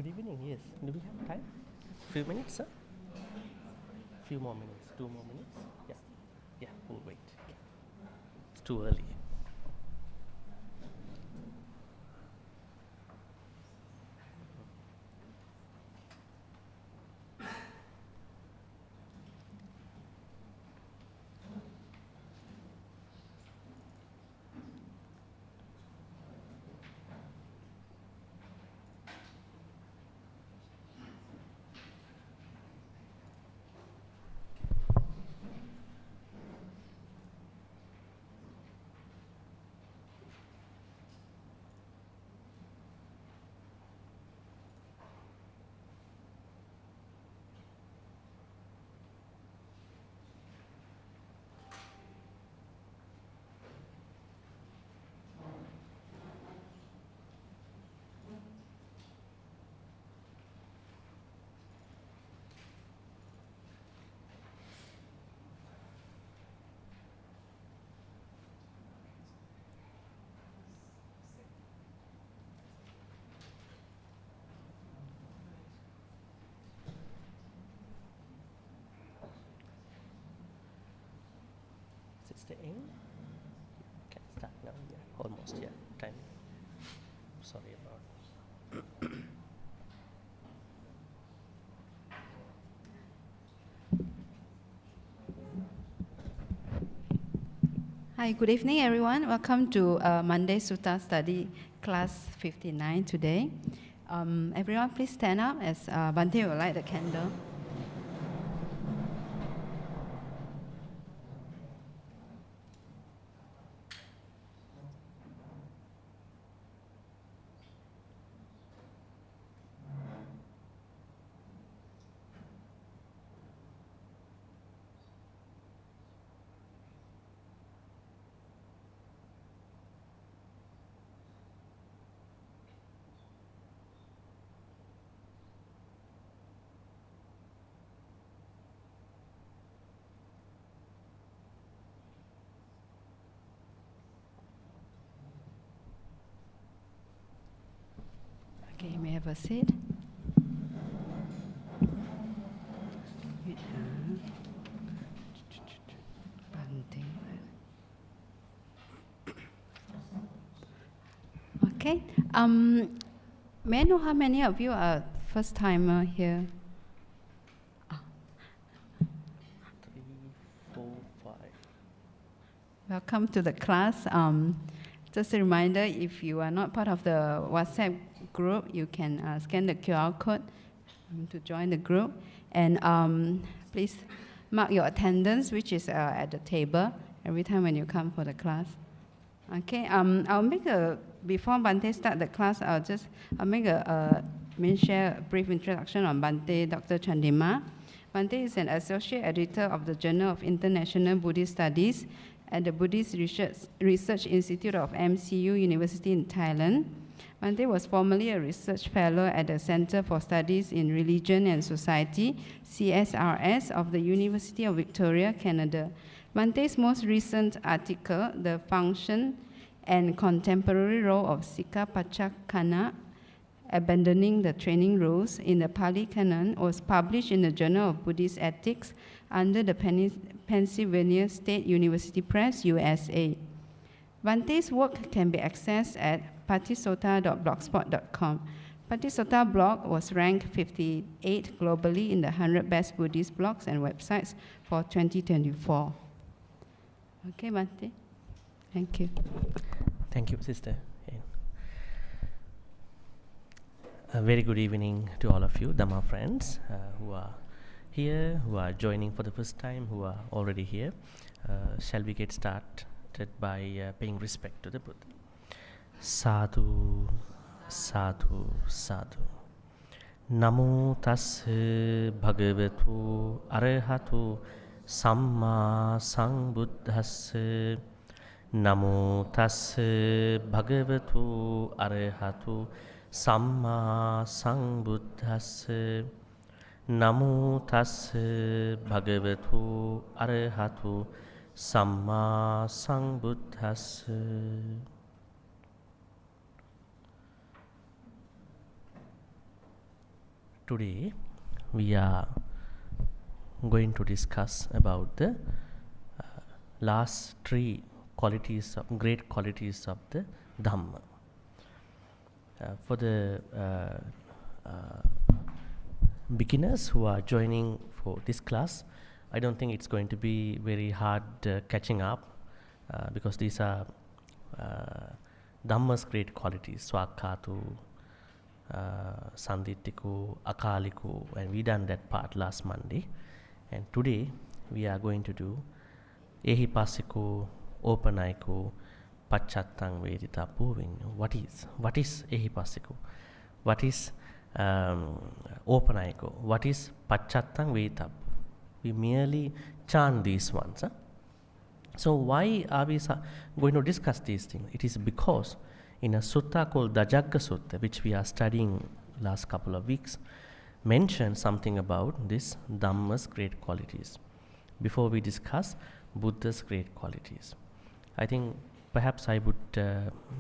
Good evening. Yes. Do we have time? Few minutes, sir? Few more minutes. 2 more minutes? Yeah. Yeah, we'll wait. It's too early. Sister in? Can start now. Yeah, almost. Yeah, time. Sorry about. Hi, good evening, everyone. Welcome to Monday Sutta Study Class 59 today. Everyone, please stand up as Bhante will light the candle. Okay, you may have a seat. Okay. May I know how many of you are first timer here? 3, 4, 5. Welcome to the class. Just a reminder, if you are not part of the WhatsApp group, you can scan the QR code to join the group. And please mark your attendance, which is at the table, every time when you come for the class. Okay, before Bhante start the class, I'll share a brief introduction on Bhante, Dr. G.Chandima. Bhante is an associate editor of the Journal of International Buddhist Studies at the Buddhist Research Institute of MCU University in Thailand. Bhante was formerly a research fellow at the Center for Studies in Religion and Society, CSRS, of the University of Victoria, Canada. Bhante's most recent article, The Function and Contemporary Role of Sikha Pachakana, Abandoning the Training Rules in the Pali Canon, was published in the Journal of Buddhist Ethics under the Pennsylvania State University Press, USA. Bhante's work can be accessed at patisota.blogspot.com. Patisota blog was ranked 58 globally in the 100 best Buddhist blogs and websites for 2024. Okay, Bhante. Thank you. Thank you, Sister. A very good evening to all of you, Dhamma friends, who are here, who are joining for the first time, who are already here. Shall we get started by paying respect to the Buddha? Sadhu, sadhu, sadhu. Namo tassa bhagavatu arahatu samma sambuddhassa. Namo tassa bhagavatu arahatu samma sambuddhassa. Namo tassa bhagavatu arahatu samma sambuddhassa. today we are going to discuss about the last three qualities of great qualities of the Dhamma. For the beginners who are joining for this class, I don't think it's going to be very hard catching up because these are Dhamma's great qualities, Swakkatu, Sandittiku, Akaliku, and we done that part last Monday. And today we are going to do Ehipasiku, Opanaiku, Pachattang Vedita Puving. What is Ehipasiku? What is Opanaiku? What is Pachattang Vedita? We merely chant these ones. Huh? So why are we going to discuss these things? It is because in a sutta called Dajjagga Sutta, which we are studying last couple of weeks, mentioned something about this Dhamma's great qualities before we discuss Buddha's great qualities. I think perhaps I would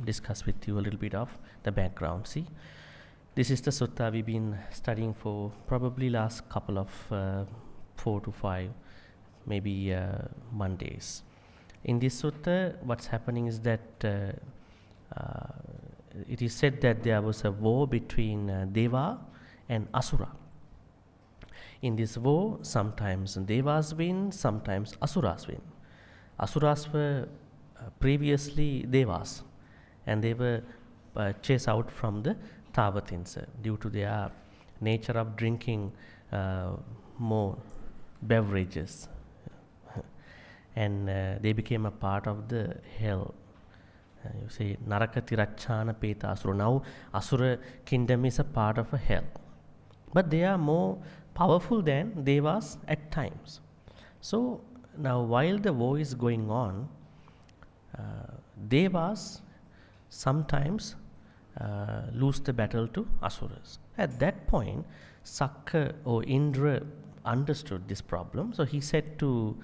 discuss with you a little bit of the background. See, this is the sutta we've been studying for probably last couple of 4 to 5 maybe Mondays. In this sutta, what's happening is that it is said that there was a war between Deva and Asura. In this war, sometimes Devas win, sometimes Asuras win. Asuras were previously Devas, and they were chased out from the Tavatinsa due to their nature of drinking more beverages. And they became a part of the hell. You say Narakati Rachana Peta Asura. Now Asura kingdom is a part of a hell. But they are more powerful than Devas at times. So now while the war is going on, Devas sometimes lose the battle to Asuras. At that point, Sakka or Indra understood this problem. So he said to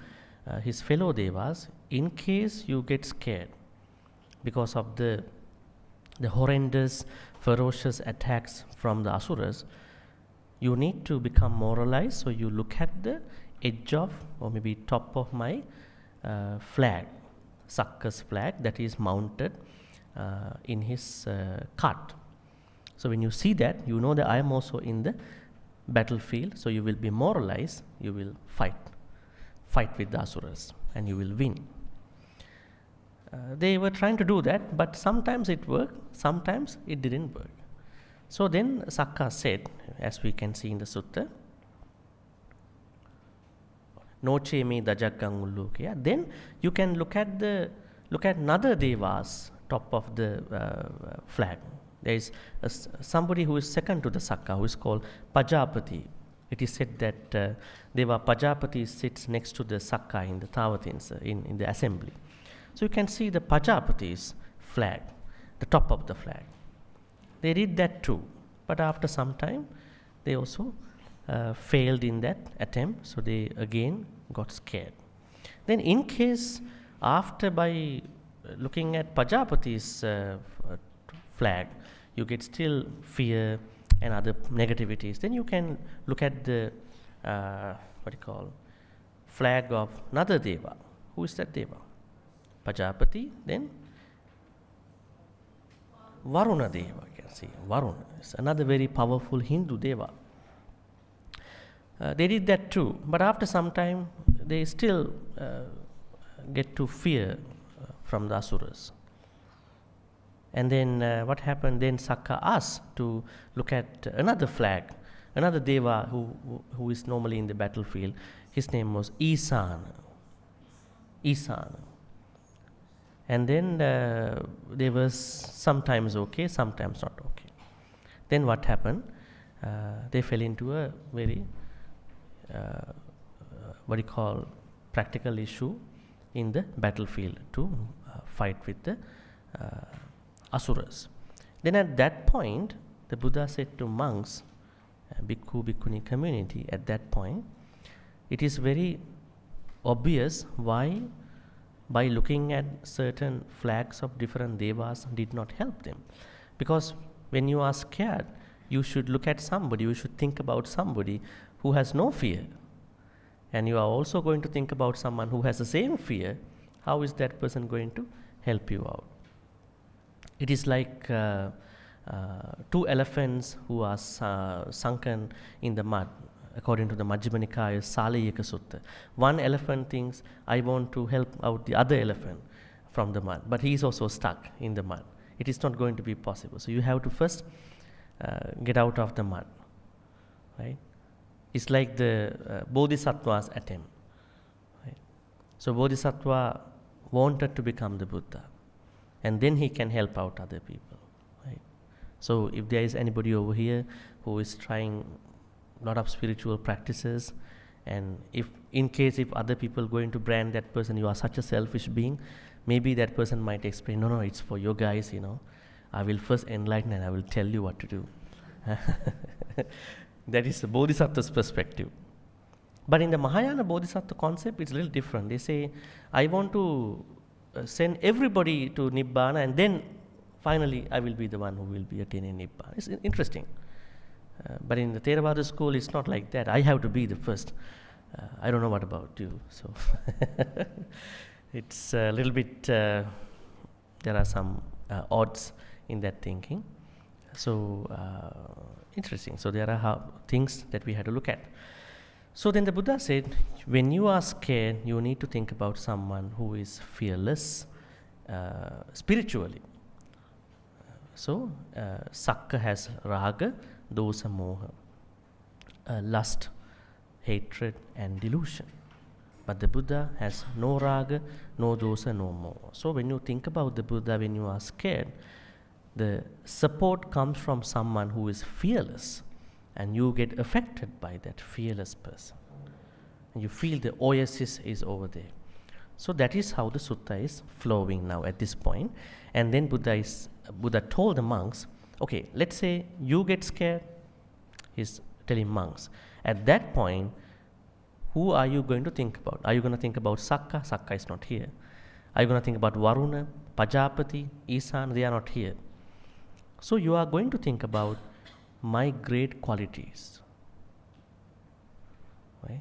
his fellow Devas, in case you get scared because of the horrendous, ferocious attacks from the Asuras, you need to become moralized. So you look at the edge of, or maybe top of my flag, Sakka's flag that is mounted in his cart. So when you see that, you know that I am also in the battlefield. So you will be moralized, you will fight with the Asuras, and you will win. They were trying to do that, but sometimes it worked, sometimes it didn't work. So then Sakka said, as we can see in the sutta, Noche me dajaggang ullukeya. Then you can look at another Devas top of the flag. There is somebody who is second to the Sakka, who is called Pajapati. It is said that Deva Pajapati sits next to the Sakka in the Tavatins, in the assembly. So you can see the Pajapati's flag, the top of the flag. They did that too, but after some time, they also failed in that attempt, so they again got scared. Then in case, after by looking at Pajapati's flag, you get still fear and other negativities, then you can look at the flag of another Deva. Who is that Deva? Pajapati, then Varuna Deva. You can see Varuna is another very powerful Hindu Deva. They did that too, but after some time they still get to fear from the Asuras. And then what happened? Then Sakka asked to look at another flag, another Deva who is normally in the battlefield. His name was Isana. And then they were sometimes okay, sometimes not okay. Then what happened? They fell into a very practical issue in the battlefield to fight with the Asuras. Then at that point, the Buddha said to monks, Bhikkhu, Bhikkhuni community, at that point, it is very obvious why by looking at certain flags of different devas did not help them. Because when you are scared, you should look at somebody, you should think about somebody who has no fear. And you are also going to think about someone who has the same fear. How is that person going to help you out? It is like two elephants who are sunken in the mud. According to the Majjhima Nikaya Salayika Sutta. One elephant thinks, I want to help out the other elephant from the mud, but he is also stuck in the mud. It is not going to be possible. So you have to first get out of the mud, right? It's like the Bodhisattva's attempt, right? So Bodhisattva wanted to become the Buddha, and then he can help out other people, right? So if there is anybody over here who is trying a lot of spiritual practices, and if other people going to brand that person, you are such a selfish being, maybe that person might explain, no, it's for you guys, I will first enlighten and I will tell you what to do. That is the Bodhisattva's perspective. But in the Mahayana Bodhisattva concept, it's a little different. They say, I want to send everybody to Nibbana, and then finally I will be the one who will be attaining Nibbana. It's interesting. But in the Theravada school, it's not like that. I have to be the first. I don't know what about you. So it's a little bit, there are some odds in that thinking. So interesting. So there are things that we have to look at. So then the Buddha said, when you are scared, you need to think about someone who is fearless spiritually. So Sakka has raga, dosa, moha, lust, hatred and delusion. But the Buddha has no raga, no dosa, no moha. So when you think about the Buddha, when you are scared, the support comes from someone who is fearless, and you get affected by that fearless person. And you feel the oasis is over there. So that is how the sutta is flowing now at this point. And then Buddha told the monks, okay, let's say you get scared. He's telling monks. At that point, who are you going to think about? Are you going to think about Sakka? Sakka is not here. Are you going to think about Varuna, Pajapati, Isan? They are not here. So you are going to think about my great qualities. Right?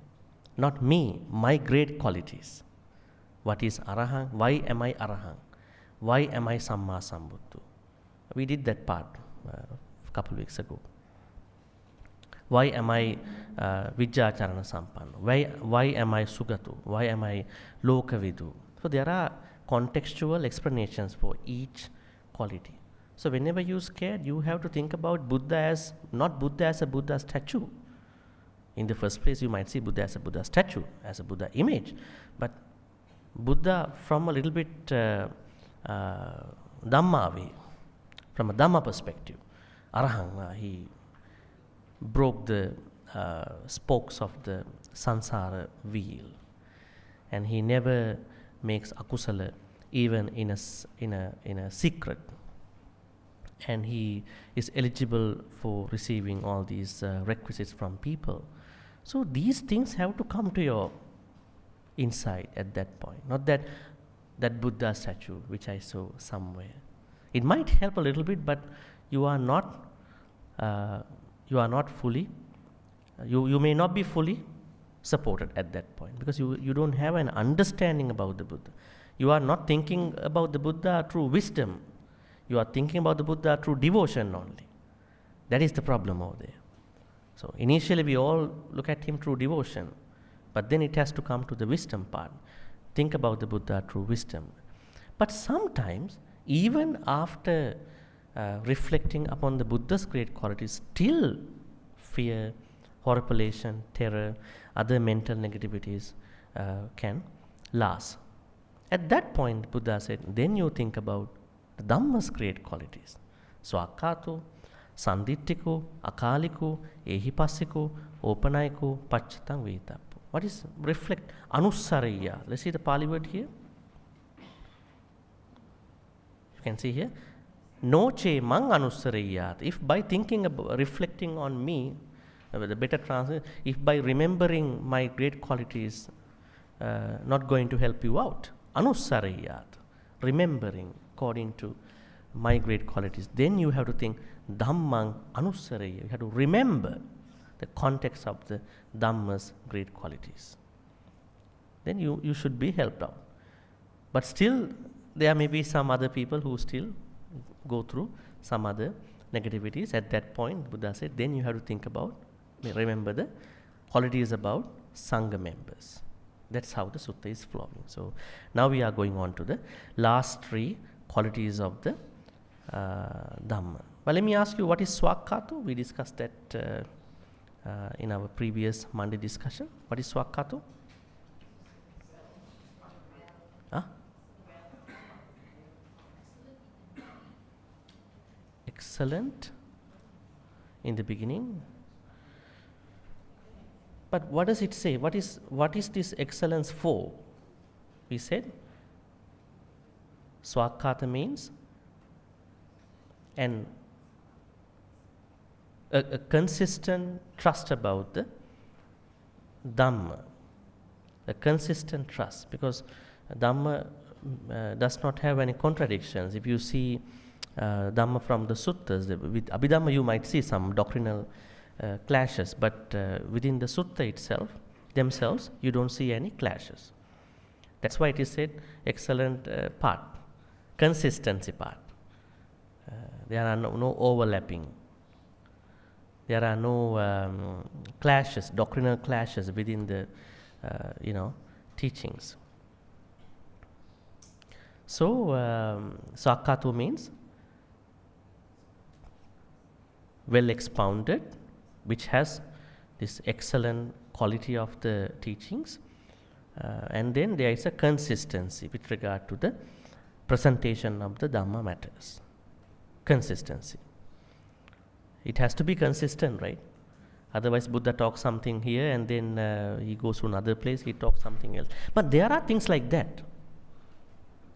Not me, my great qualities. What is Arahant? Why am I Arahant? Why am I Samma Sambuddha? We did that part a couple of weeks ago. Why am I Vijjacharana Sampanna? Why am I Sugatu? Why am I Lokavidu? So there are contextual explanations for each quality. So whenever you're scared, you have to think about Buddha as, not Buddha as a Buddha statue. In the first place, you might see Buddha as a Buddha statue, as a Buddha image. But Buddha from a little bit Dhamma way, from a Dhamma perspective. Arahant, he broke the spokes of the samsara wheel, and he never makes akusala even in a secret, and he is eligible for receiving all these requisites from people. So these things have to come to your insight at that point, not that Buddha statue which I saw somewhere. It might help a little bit, but you are not fully, you may not be fully supported at that point, because you don't have an understanding about the Buddha. You are not thinking about the Buddha through wisdom. You are thinking about the Buddha through devotion only. That is the problem over there. So initially we all look at him through devotion, but then it has to come to the wisdom part. Think about the Buddha through wisdom. But sometimes, even after reflecting upon the Buddha's great qualities, still fear, horripilation, terror, other mental negativities can last. At that point, Buddha said, then you think about the Dhamma's great qualities. Swakato, Sandittiku, Akaliku, Ehipassiku, Opanayiku, Pachatang Vetapu. What is reflect? Anussariya. Let's see the Pali word here. You can see here. Noche mang anussariyat. If by thinking about, reflecting on me, the better translation, if by remembering my great qualities not going to help you out, anussariyat, remembering according to my great qualities, then you have to think Dhammang Anusaraya. You have to remember the context of the Dhamma's great qualities. Then you should be helped out. But still, there may be some other people who still go through some other negativities. At that point, Buddha said, then you have to think about, remember the qualities about Sangha members. That's how the sutta is flowing. So now we are going on to the last 3 qualities of the Dhamma. But let me ask you, what is Swakkhato? We discussed that in our previous Monday discussion. What is Swakkhato? Huh? Excellent in the beginning. But what does it say? What is this excellence for? We said Swakkata means a consistent trust about the Dhamma, a consistent trust, because Dhamma does not have any contradictions. If you see Dhamma from the suttas, with Abhidhamma you might see some doctrinal clashes, but within the sutta themselves, you don't see any clashes. That's why it is said excellent part, consistency part. There are no overlapping. There are no clashes, doctrinal clashes within the teachings. So Sakkhato means well expounded, which has this excellent quality of the teachings, and then there is a consistency with regard to the presentation of the Dhamma matters. Consistency. It has to be consistent, right? Otherwise Buddha talks something here and then he goes to another place, he talks something else. But there are things like that.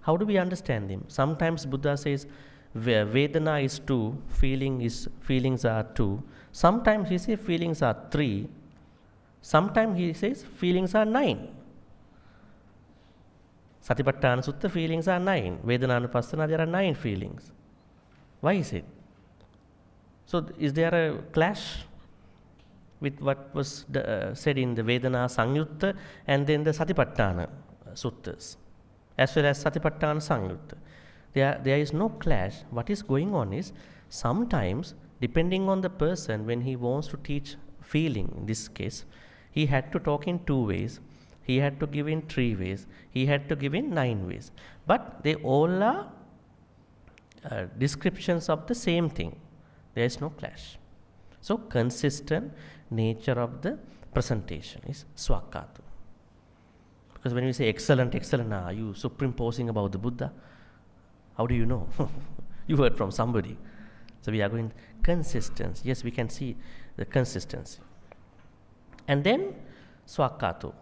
How do we understand him? Sometimes Buddha says Vedana is 2, feelings are 2. Sometimes he says feelings are 3. Sometimes he says feelings are 9. Satipatthana Sutta, feelings are 9. Vedananupassana, there are 9 feelings. Why is it? So is there a clash with what was said in the Vedana Sangyutta and then the Satipatthana Suttas, as well as Satipatthana Sangyutta? There is no clash. What is going on is, sometimes, depending on the person, when he wants to teach feeling, in this case, he had to talk in 2 ways, he had to give in 3 ways, he had to give in 9 ways. But they all are descriptions of the same thing. There is no clash. So consistent nature of the presentation is Swakkhato. Because when we say excellent, are you superimposing about the Buddha? How do you know? You heard from somebody. So we are going consistency. Yes, we can see the consistency. And then Swakkhato.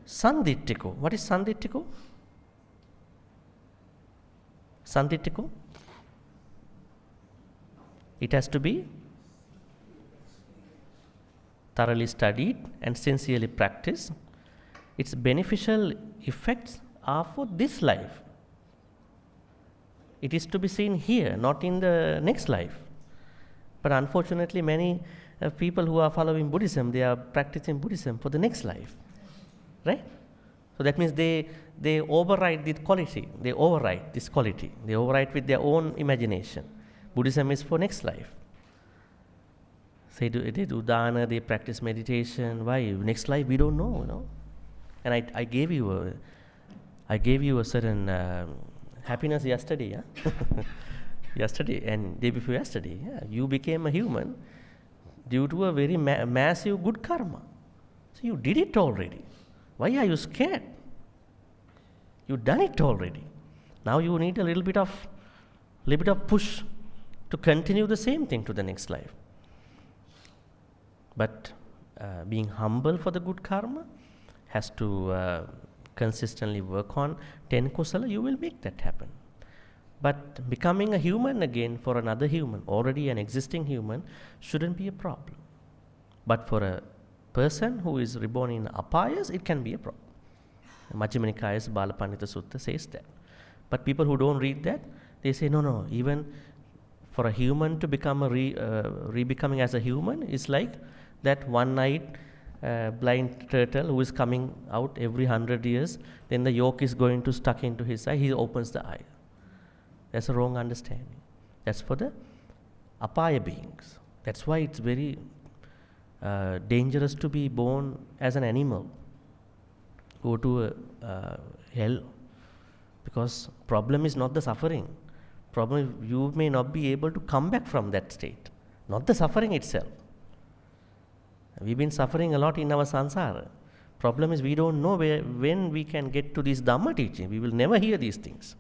Sanditthiko. What is Sanditthiko? Sanditthiko? It has to be thoroughly studied and sincerely practiced. Its beneficial effects are for this life. It is to be seen here, not in the next life. But unfortunately, many people who are following Buddhism, they are practicing Buddhism for the next life, right? So that means they override this quality. They override this quality. They override with their own imagination. Buddhism is for next life. They do dana, they practice meditation. Why? Next life we don't know, And I gave you a certain happiness yesterday, yesterday and day before yesterday. Yeah. You became a human due to a very massive good karma. So you did it already. Why are you scared? You've done it already. Now you need a little bit of push to continue the same thing to the next life. But being humble for the good karma has to consistently work on 10 kusala, you will make that happen. But becoming a human again for another human, already an existing human, shouldn't be a problem. But for a person who is reborn in apayas, it can be a problem. Majjhima Nikaya's Balapandita Sutta says that. But people who don't read that, they say, no, even For a human to become re-becoming as a human is like that one-eyed blind turtle who is coming out every 100 years, then the yolk is going to stuck into his eye, he opens the eye. That's a wrong understanding. That's for the apaya beings. That's why it's very dangerous to be born as an animal, go to hell, because problem is not the suffering. Problem is you may not be able to come back from that state, not the suffering itself. We've been suffering a lot in our sansara. Problem is we don't know when we can get to this Dhamma teaching. We will never hear these things.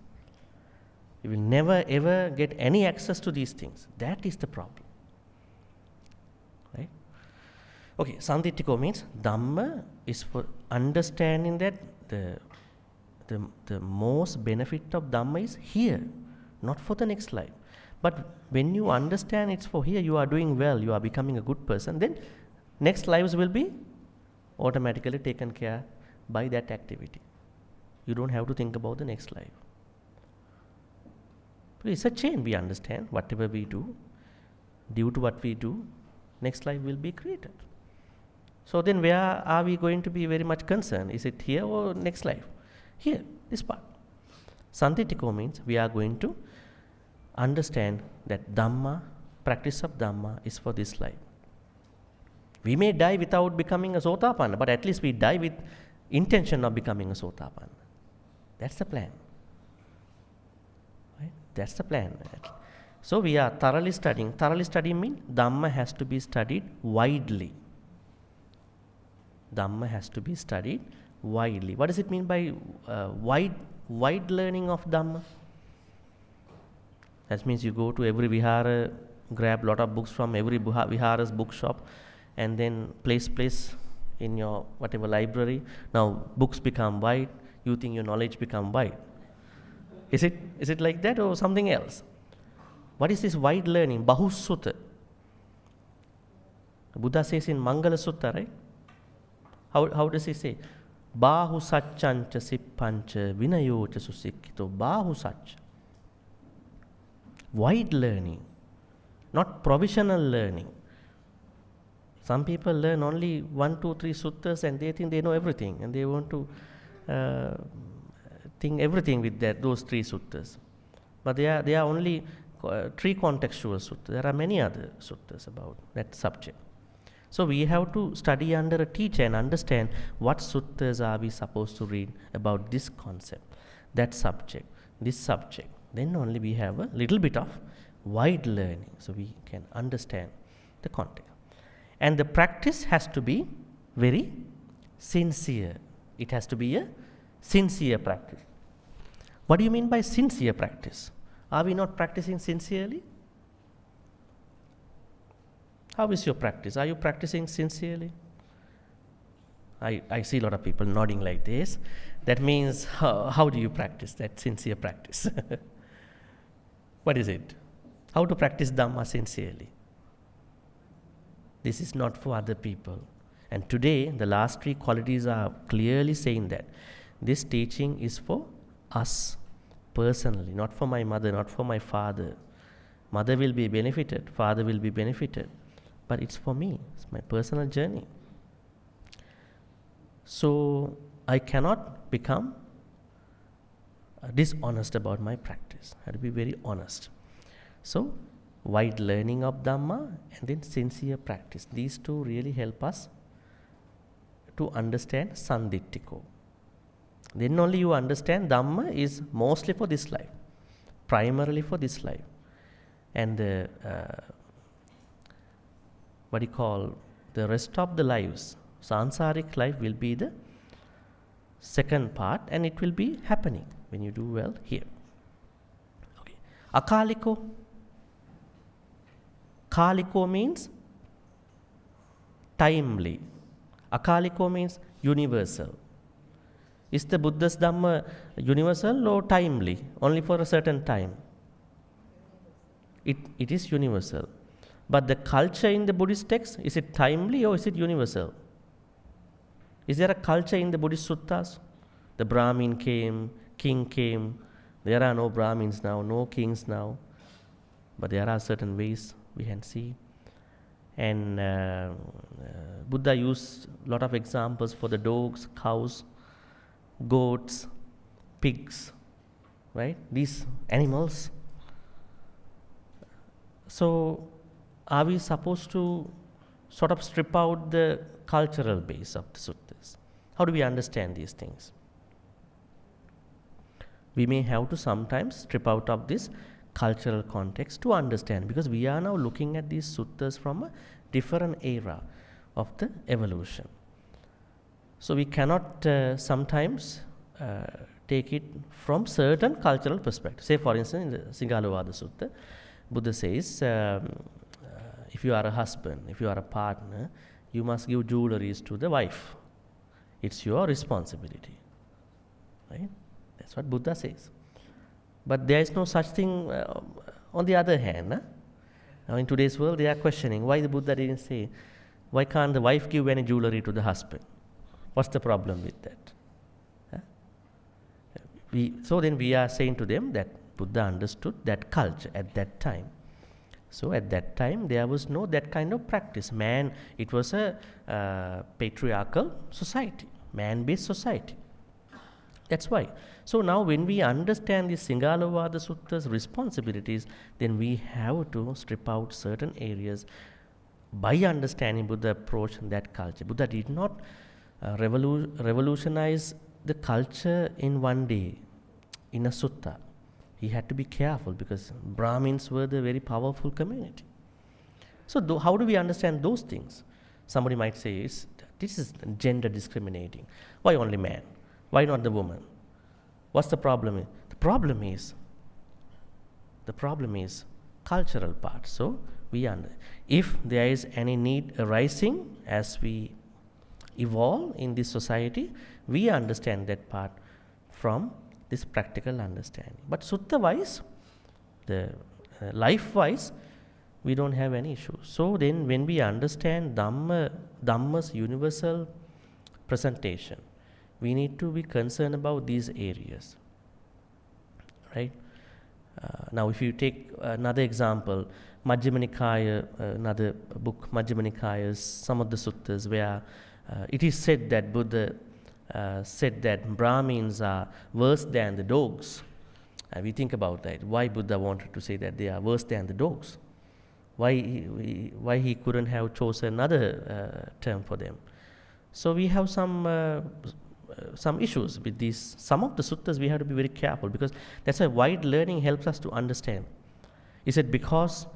We will never ever get any access to these things. That is the problem. Right? Okay, Sanditthiko means Dhamma is for understanding that the most benefit of Dhamma is here, not for the next life. But when you understand it's for here, you are doing well, you are becoming a good person, then next lives will be automatically taken care by that activity. You don't have to think about the next life. It's a chain, we understand. Whatever we do, due to what we do, next life will be created. So then where are we going to be very much concerned? Is it here or next life? Here, this part. Sanditthiko means we are going to understand that Dhamma, practice of Dhamma is for this life. We may die without becoming a Sotapanna, but at least we die with intention of becoming a Sotapanna. That's the plan. Right? That's the plan. So we are thoroughly studying. Thoroughly studying means Dhamma has to be studied widely. Dhamma has to be studied widely. What does it mean by wide learning of Dhamma? That means you go to every vihara, grab a lot of books from every vihara's bookshop, and then place in your whatever library. Now books become wide, you think your knowledge become wide. Is it like that or something else? What is this wide learning? Bahusutta. Buddha says in Mangala Sutta, right? How does he say? Bahu satchancha sippancha vinayocha susikkito. Bahu satcha. Wide learning, not provisional learning. Some people learn only 1, 2, 3 suttas and they think they know everything and they want to think everything with those 3 suttas. But they are only 3 contextual suttas. There are many other suttas about that subject. So we have to study under a teacher and understand what suttas are we supposed to read about this concept, that subject, this subject. Then only we have a little bit of wide learning, so we can understand the context. And the practice has to be very sincere. It has to be a sincere practice. What do you mean by sincere practice? Are we not practicing sincerely? How is your practice? Are you practicing sincerely? I see a lot of people nodding like this. That means, how do you practice that sincere practice? What is it? How to practice Dhamma sincerely? This is not for other people. And today, the last 3 qualities are clearly saying that this teaching is for us personally, not for my mother, not for my father. Mother will be benefited, father will be benefited, but it's for me. It's my personal journey. So I cannot become dishonest about my practice. I have to be very honest. So wide learning of Dhamma and then sincere practice. These 2 really help us to understand Sanditthiko. Then only you understand Dhamma is mostly for this life, primarily for this life. And the rest of the lives, sansaric life will be the second part, and it will be happening when you do well here. Okay. Akaliko. Kaliko means timely. Akaliko means universal. Is the Buddha's Dhamma universal or timely? Only for a certain time? It is universal. But the culture in the Buddhist text, is it timely or is it universal? Is there a culture in the Buddhist suttas? The Brahmin came, king came. There are no Brahmins now, no kings now. but there are certain ways we can see. And Buddha used a lot of examples for the dogs, cows, goats, pigs, right? These animals. So, are we supposed to sort of strip out the cultural base of the suttas? How do we understand these things? We may have to sometimes strip out of this cultural context to understand, because we are now looking at these suttas from a different era of the evolution. So we cannot sometimes take it from certain cultural perspective. Say for instance in the Singalovada Sutta, Buddha says, if you are a husband, if you are a partner, you must give jewelries to the wife. It's your responsibility, right? That's what Buddha says. But there is no such thing on the other hand. Now in today's world they are questioning why the Buddha didn't say, why can't the wife give any jewelry to the husband? What's the problem with that? So then we are saying to them that Buddha understood that culture at that time. So at that time there was no that kind of practice. Man, it was a patriarchal society, man-based society. That's why. So now when we understand the Singalovada Sutta's responsibilities, then we have to strip out certain areas by understanding Buddha approach that culture. Buddha did not revolutionize the culture in one day in a sutta. He had to be careful because Brahmins were the very powerful community. So how do we understand those things? Somebody might say, this is gender discriminating. Why only man? Why not the woman? What's the problem? The problem is cultural part. So if there is any need arising as we evolve in this society, we understand that part from this practical understanding. But sutta wise, the life wise, we don't have any issues. So then when we understand Dhamma's universal presentation, we need to be concerned about these areas, right? Now if you take another example, Majjhima Nikaya, another book, Majjhima Nikaya, some of the suttas where it is said that Buddha said that Brahmins are worse than the dogs. And we think about that. Why Buddha wanted to say that they are worse than the dogs? Why he couldn't have chosen another term for them? So we have some issues with these. Some of the suttas we have to be very careful, because that's why wide learning helps us to understand. Is it because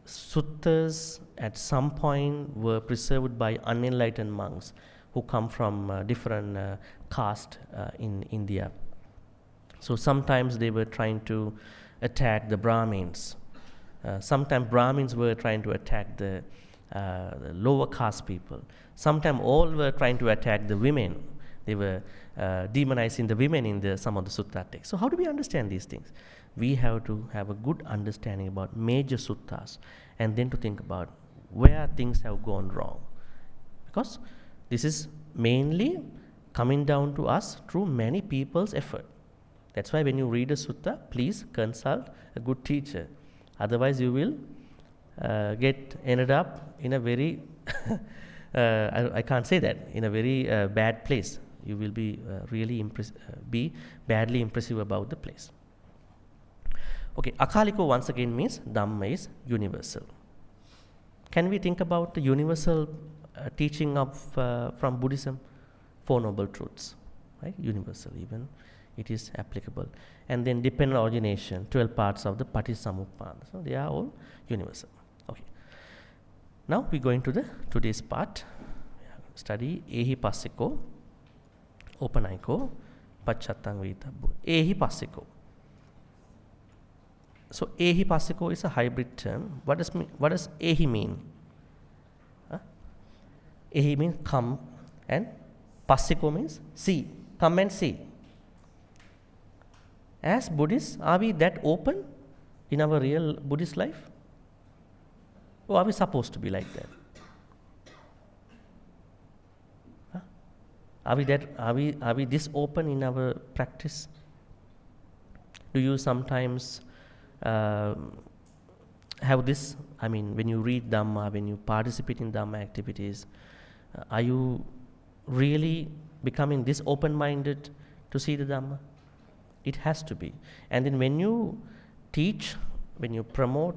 suttas at some point were preserved by unenlightened monks who come from different caste in India? So sometimes they were trying to attack the Brahmins. Sometimes Brahmins were trying to attack the lower caste people. Sometimes all were trying to attack the women. They were demonizing the women in some of the sutta texts. So how do we understand these things? We have to have a good understanding about major suttas and then to think about where things have gone wrong. Because this is mainly coming down to us through many people's effort. That's why when you read a sutta, please consult a good teacher. Otherwise you will ended up in a very, I can't say that, in a very bad place. You will be really be badly impressive about the place. Okay, Akaliko once again means Dhamma is universal. Can we think about the universal teaching of from Buddhism? Four Noble Truths, right? Universal, even it is applicable. And then dependent origination, 12 parts of the Patisota. So they are all universal. Okay. Now we go into the today's part. Study Ehi Passiko, Opanaiko, Pachatang Vitabbu. Ehi Passiko. So Ehi Passiko is a hybrid term. What does Ehi mean? Ehi means come, and Passiko means see. Come and see. As Buddhists, are we that open in our real Buddhist life? Or are we supposed to be like that? Are we this open in our practice? Do you sometimes um, have this, I mean, when you read Dhamma, when you participate in Dhamma activities, are you really becoming this open-minded to see the Dhamma? It has to be. And then when you teach, when you promote,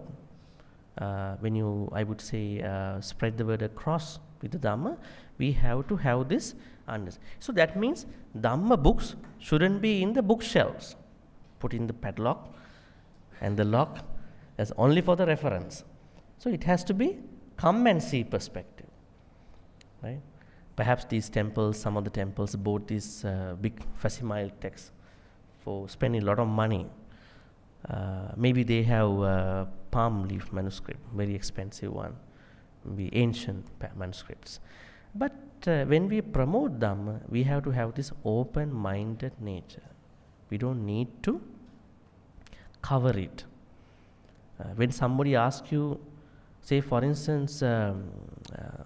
when you, I would say, spread the word across with the Dhamma, we have to have this understanding. So that means Dhamma books shouldn't be in the bookshelves, put in the padlock and the lock as only for the reference. So it has to be come and see perspective, right? Perhaps these temples, some of the temples bought these big facsimile texts for spending a lot of money. Maybe they have palm leaf manuscript, very expensive one, maybe ancient manuscripts. But when we promote Dhamma, we have to have this open-minded nature. We don't need to cover it. When somebody asks you, say for instance,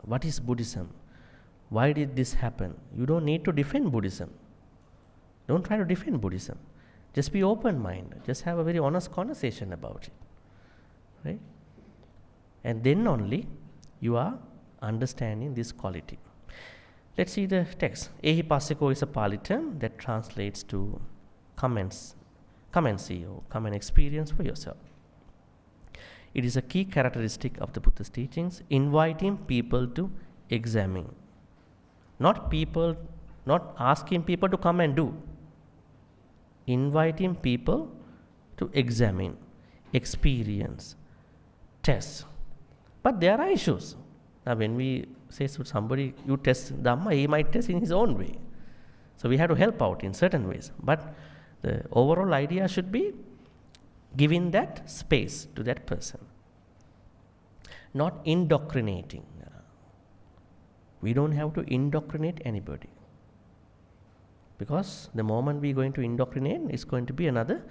what is Buddhism? Why did this happen? You don't need to defend Buddhism. Don't try to defend Buddhism. Just be open-minded. Just have a very honest conversation about it. Right? And then only you are understanding this quality. Let's see the text. Ehi passiko is a Pali term that translates to come and see or come and experience for yourself. It is a key characteristic of the Buddha's teachings, inviting people to examine. Not asking people to come and do. Inviting people to examine, experience, test. But there are issues. Now when we say to somebody, you test Dhamma, he might test in his own way. So we have to help out in certain ways. But the overall idea should be giving that space to that person. Not indoctrinating. We don't have to indoctrinate anybody. Because the moment we're going to indoctrinate, it's going to be another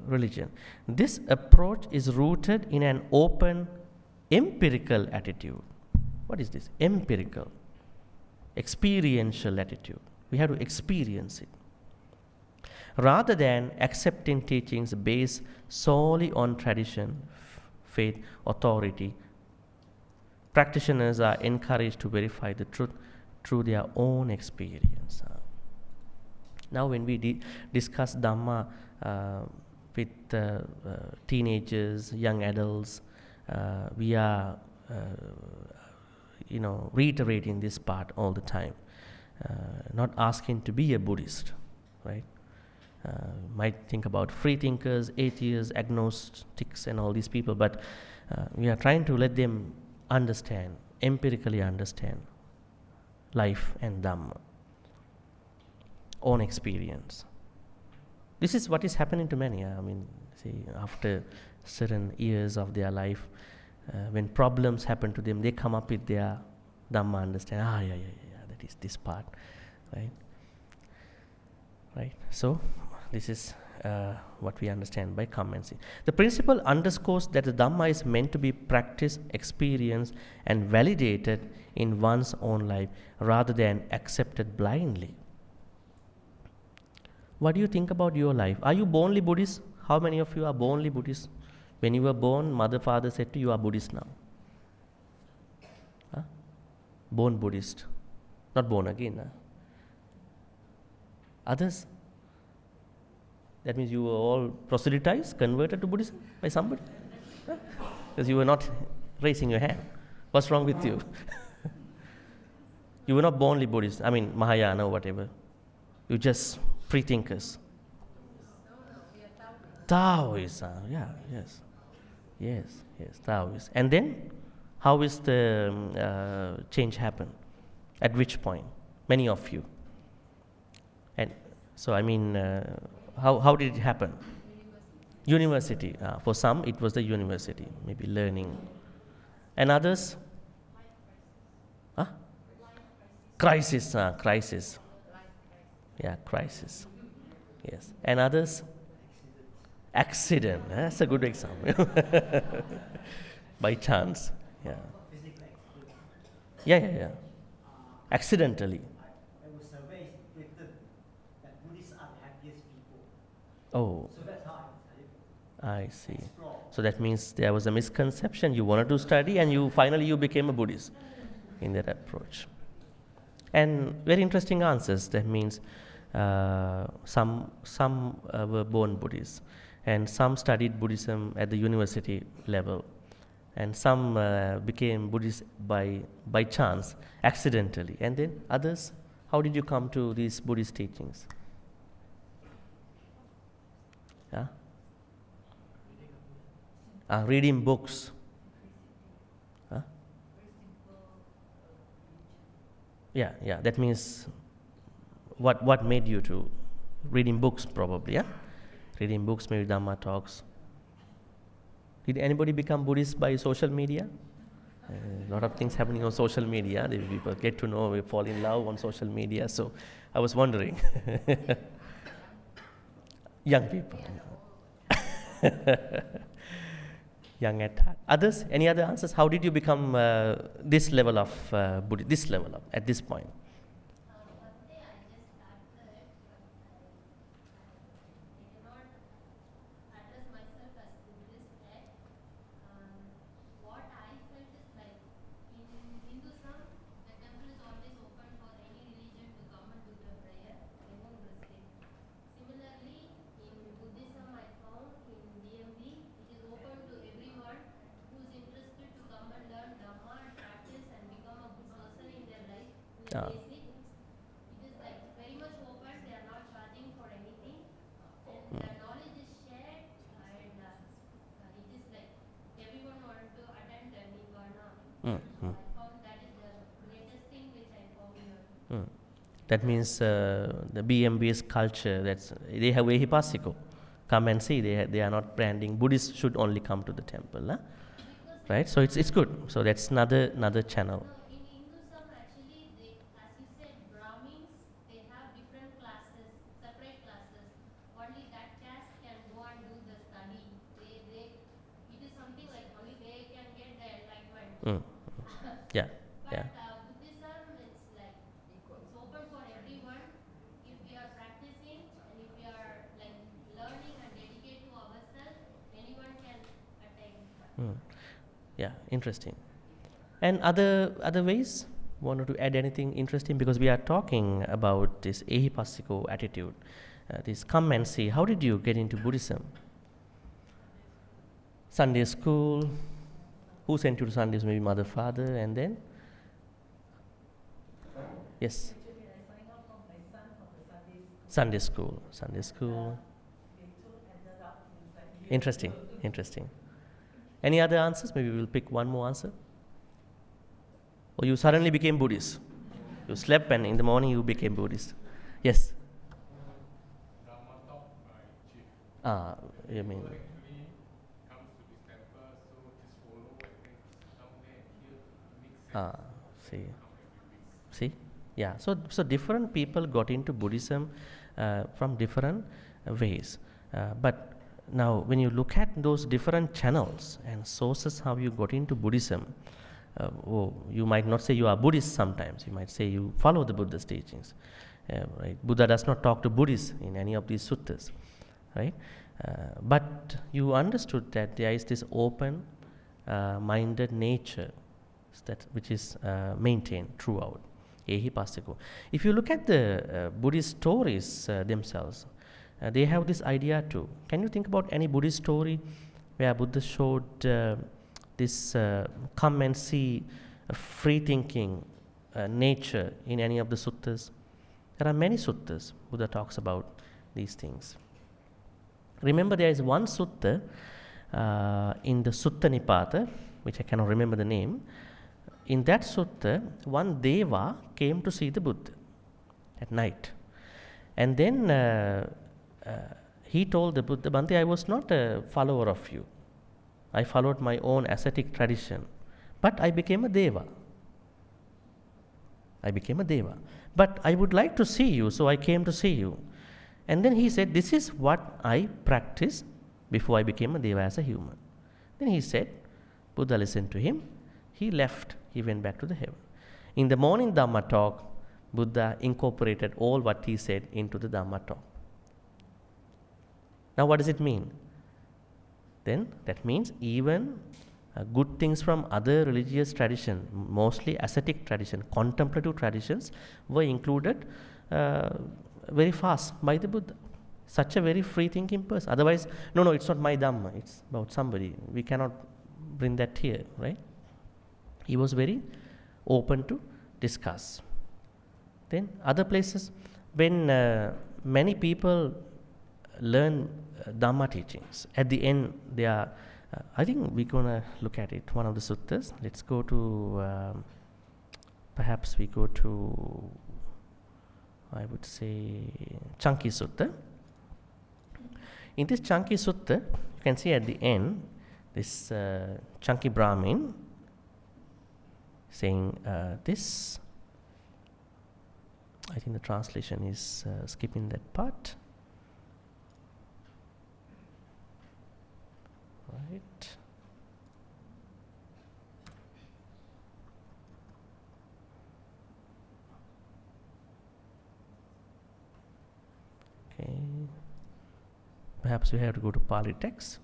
religion. This approach is rooted in an open, empirical attitude. What is this? Empirical, experiential attitude. We have to experience it. Rather than accepting teachings based solely on tradition, faith, authority, practitioners are encouraged to verify the truth through their own experience. Now when we discuss Dhamma with teenagers, young adults, we are reiterating this part all the time. Not asking to be a Buddhist, right? Might think about free thinkers, atheists, agnostics and all these people, but we are trying to let them understand, empirically understand life and Dhamma, own experience. This is what is happening to many. I mean, see, after certain years of their life, when problems happen to them, they come up with their Dhamma understanding. That is this part, right? Right. So this is what we understand by come and see. The principle underscores that the Dhamma is meant to be practiced, experienced, and validated in one's own life, rather than accepted blindly. What do you think about your life? Are you bornly Buddhist? How many of you are bornly Buddhist? When you were born, mother, father said to you, you are Buddhist now. Huh? Born Buddhist. Not born again. Huh? Others? That means you were all proselytized, converted to Buddhism by somebody? Huh? Because you were not raising your hand. What's wrong with you? You were not bornly Buddhist. I mean, Mahayana or whatever. You just free thinkers. Taoist. Yes, Taoist. And then, how is the change happen? At which point? Many of you. And so, I mean, how did it happen? University. For some, it was the university, maybe learning. And others? Huh? Crisis. Yeah, crisis. Yes. And others? Accident. That's a good example. By chance. Yeah. Accidentally. There was surveys written that Buddhists are the happiest people. Oh. So that's how I decided. I see. So that means there was a misconception. You wanted to study, and you finally you became a Buddhist in that approach. And very interesting answers. That means some were born Buddhists, and some studied Buddhism at the university level, and some became Buddhists by chance, accidentally. And then others, how did you come to these Buddhist teachings? Yeah? Reading books. Huh? Yeah. That means what made you to reading books, probably, yeah? Reading books, maybe Dhamma talks. Did anybody become Buddhist by social media? A lot of things happening on social media. The people get to know, we fall in love on social media. So I was wondering. Young people. Young at heart. Others? Any other answers? How did you become this level of Buddhist? This level of at this point? That means the BMV's culture. They have Ehipasiko. Come and see. They are not branding. Buddhists should only come to the temple, huh? Right? So it's good. So that's another channel. Yeah. Yeah, interesting. And other ways? Wanted to add anything interesting? Because we are talking about this Ehipasiko attitude, this come and see. How did you get into Buddhism? Sunday school. Who sent you to Sunday school? Maybe mother, father, and then? Yes. Sunday school. Interesting. Any other answers? Maybe we'll pick one more answer. Or you suddenly became Buddhist. You slept and in the morning you became Buddhist. Yes. You mean? See? Yeah. So different people got into Buddhism from different ways. But now, when you look at those different channels and sources how you got into Buddhism, you might not say you are Buddhist sometimes. You might say you follow the Buddha's teachings. Right? Buddha does not talk to Buddhists in any of these suttas. Right? But you understood that there is this open-minded nature which is maintained throughout. Ehipasiko. If you look at the Buddhist stories themselves, they have this idea too. Can you think about any Buddhist story where Buddha showed this come and see free thinking nature in any of the suttas? There are many suttas Buddha talks about these things. Remember, there is one sutta in the Sutta Nipata, which I cannot remember the name. In that sutta, one deva came to see the Buddha at night. And then he told the Buddha, Bhante, I was not a follower of you. I followed my own ascetic tradition. But I became a deva. But I would like to see you, so I came to see you. And then he said, this is what I practiced before I became a deva as a human. Then he said, Buddha listened to him. He left. He went back to the heaven. In the morning Dhamma talk, Buddha incorporated all what he said into the Dhamma talk. Now what does it mean? then that means even good things from other religious tradition, mostly ascetic tradition, contemplative traditions, were included very fast by the Buddha. Such a very free thinking person. Otherwise, no, it's not my Dhamma, it's about somebody. We cannot bring that here, right? He was very open to discuss. Then other places, when many people learn Dhamma teachings, at the end they are, I think we're going to look at it, one of the suttas. Let's go to, perhaps we go to, I would say, Chunky Sutta. In this Chunky Sutta, you can see at the end, this Chunky Brahmin saying this. I think the translation is skipping that part. Right. Okay. Perhaps we have to go to Pali text.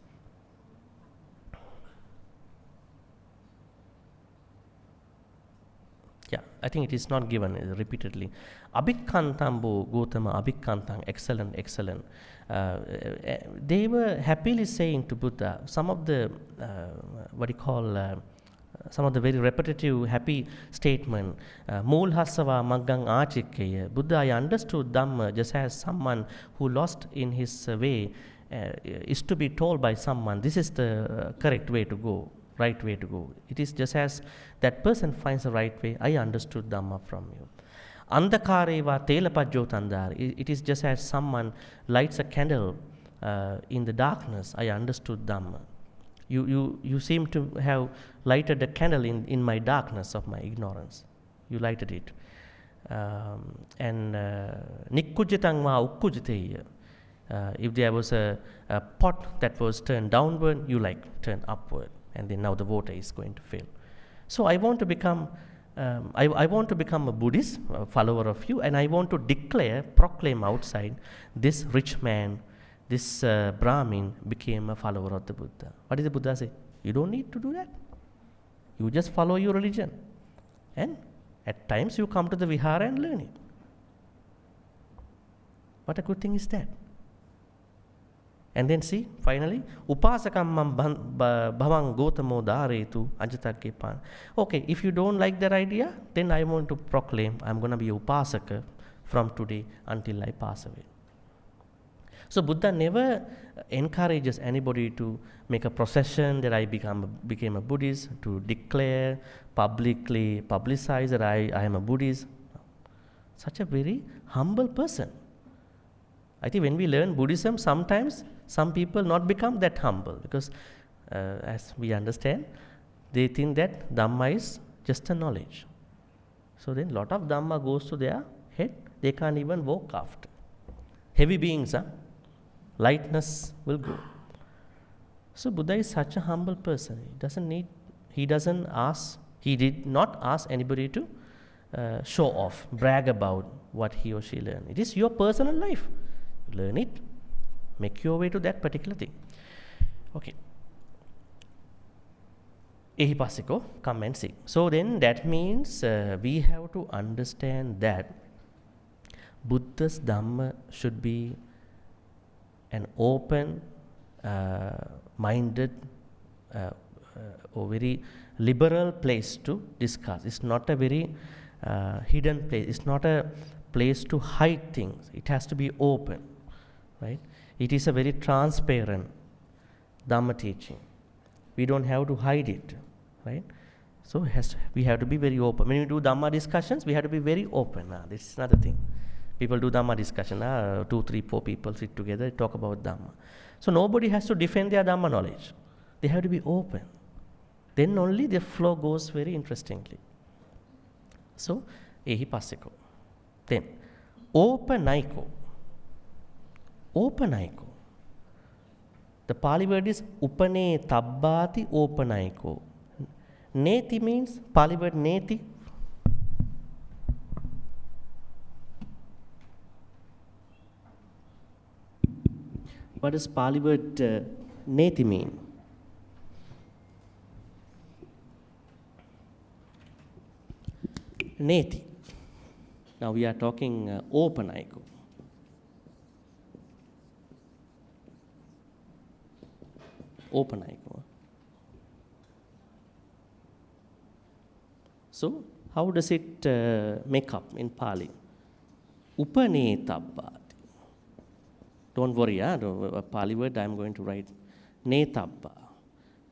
Yeah, I think it is not given repeatedly. Abhikkantambo Gautama, Abhikkantang, excellent. They were happily saying to Buddha some of the, some of the very repetitive, happy statement. Moolhasava Maggang Achikkeya. Buddha, I understood Dhamma just as someone who lost in his way is to be told by someone, this is the correct way to go, right way to go. It is just as that person finds the right way, I understood Dhamma from you. Andakareva telapajjo tandar. It is just as someone lights a candle in the darkness, I understood Dhamma. You seem to have lighted a candle in my darkness of my ignorance. You lighted it. And nikkujitang ma ukkujiteya. If there was a pot that was turned downward, you turn upward, and then now the water is going to fill. So I want to become I want to become a Buddhist, a follower of you, and I want to proclaim outside, this rich man, this Brahmin became a follower of the Buddha. What did the Buddha say? You don't need to do that. You just follow your religion. And at times you come to the vihara and learn it. What a good thing is that? And then see, finally, upasakam mam bhavang gotamo dharetu ajatakepan. Okay, if you don't like that idea, then I want to proclaim I'm going to be upasaka from today until I pass away. So Buddha never encourages anybody to make a procession that I became a Buddhist, to declare, publicly publicize that I am a Buddhist. Such a very humble person. I think when we learn Buddhism, sometimes some people not become that humble because as we understand, they think that Dhamma is just a knowledge. So then lot of Dhamma goes to their head, they can't even walk after. Heavy beings, lightness will go. So Buddha is such a humble person. He did not ask anybody to show off, brag about what he or she learned. It is your personal life. Learn it, make your way to that particular thing. Okay. Ehipasiko, come and see. So then that means we have to understand that Buddha's Dhamma should be an open minded or very liberal place to discuss. It's not a very hidden place. It's not a place to hide things. It has to be open. Right? It is a very transparent Dhamma teaching. We don't have to hide it, right? So we have to be very open. When we do Dhamma discussions, we have to be very open. This is another thing. People do Dhamma discussion. 2, 3, 4 people sit together, talk about Dhamma. So nobody has to defend their Dhamma knowledge. They have to be open. Then only the flow goes very interestingly. So, ehipasiko. Then, opanaiko. Opanaiko. The Pali word is upane tabbati opanaiko. Neti means, Pali word neti. What does Pali word neti mean? neti. Now we are talking open aiko. Open aiko. So how does it make up in Pali? Upanetabba. Don't worry, a Pali word I am going to write. Netabba.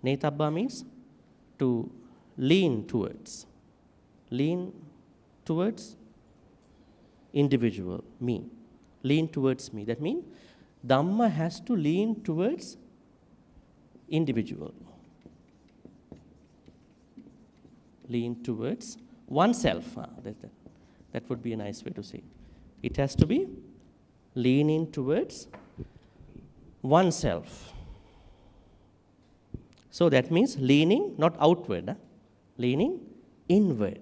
Netabba means to lean towards. Lean towards individual, me. Lean towards me. That means Dhamma has to lean towards individual. Lean towards oneself. That would be a nice way to say. It has to be leaning towards oneself. So that means leaning, not outward, leaning inward.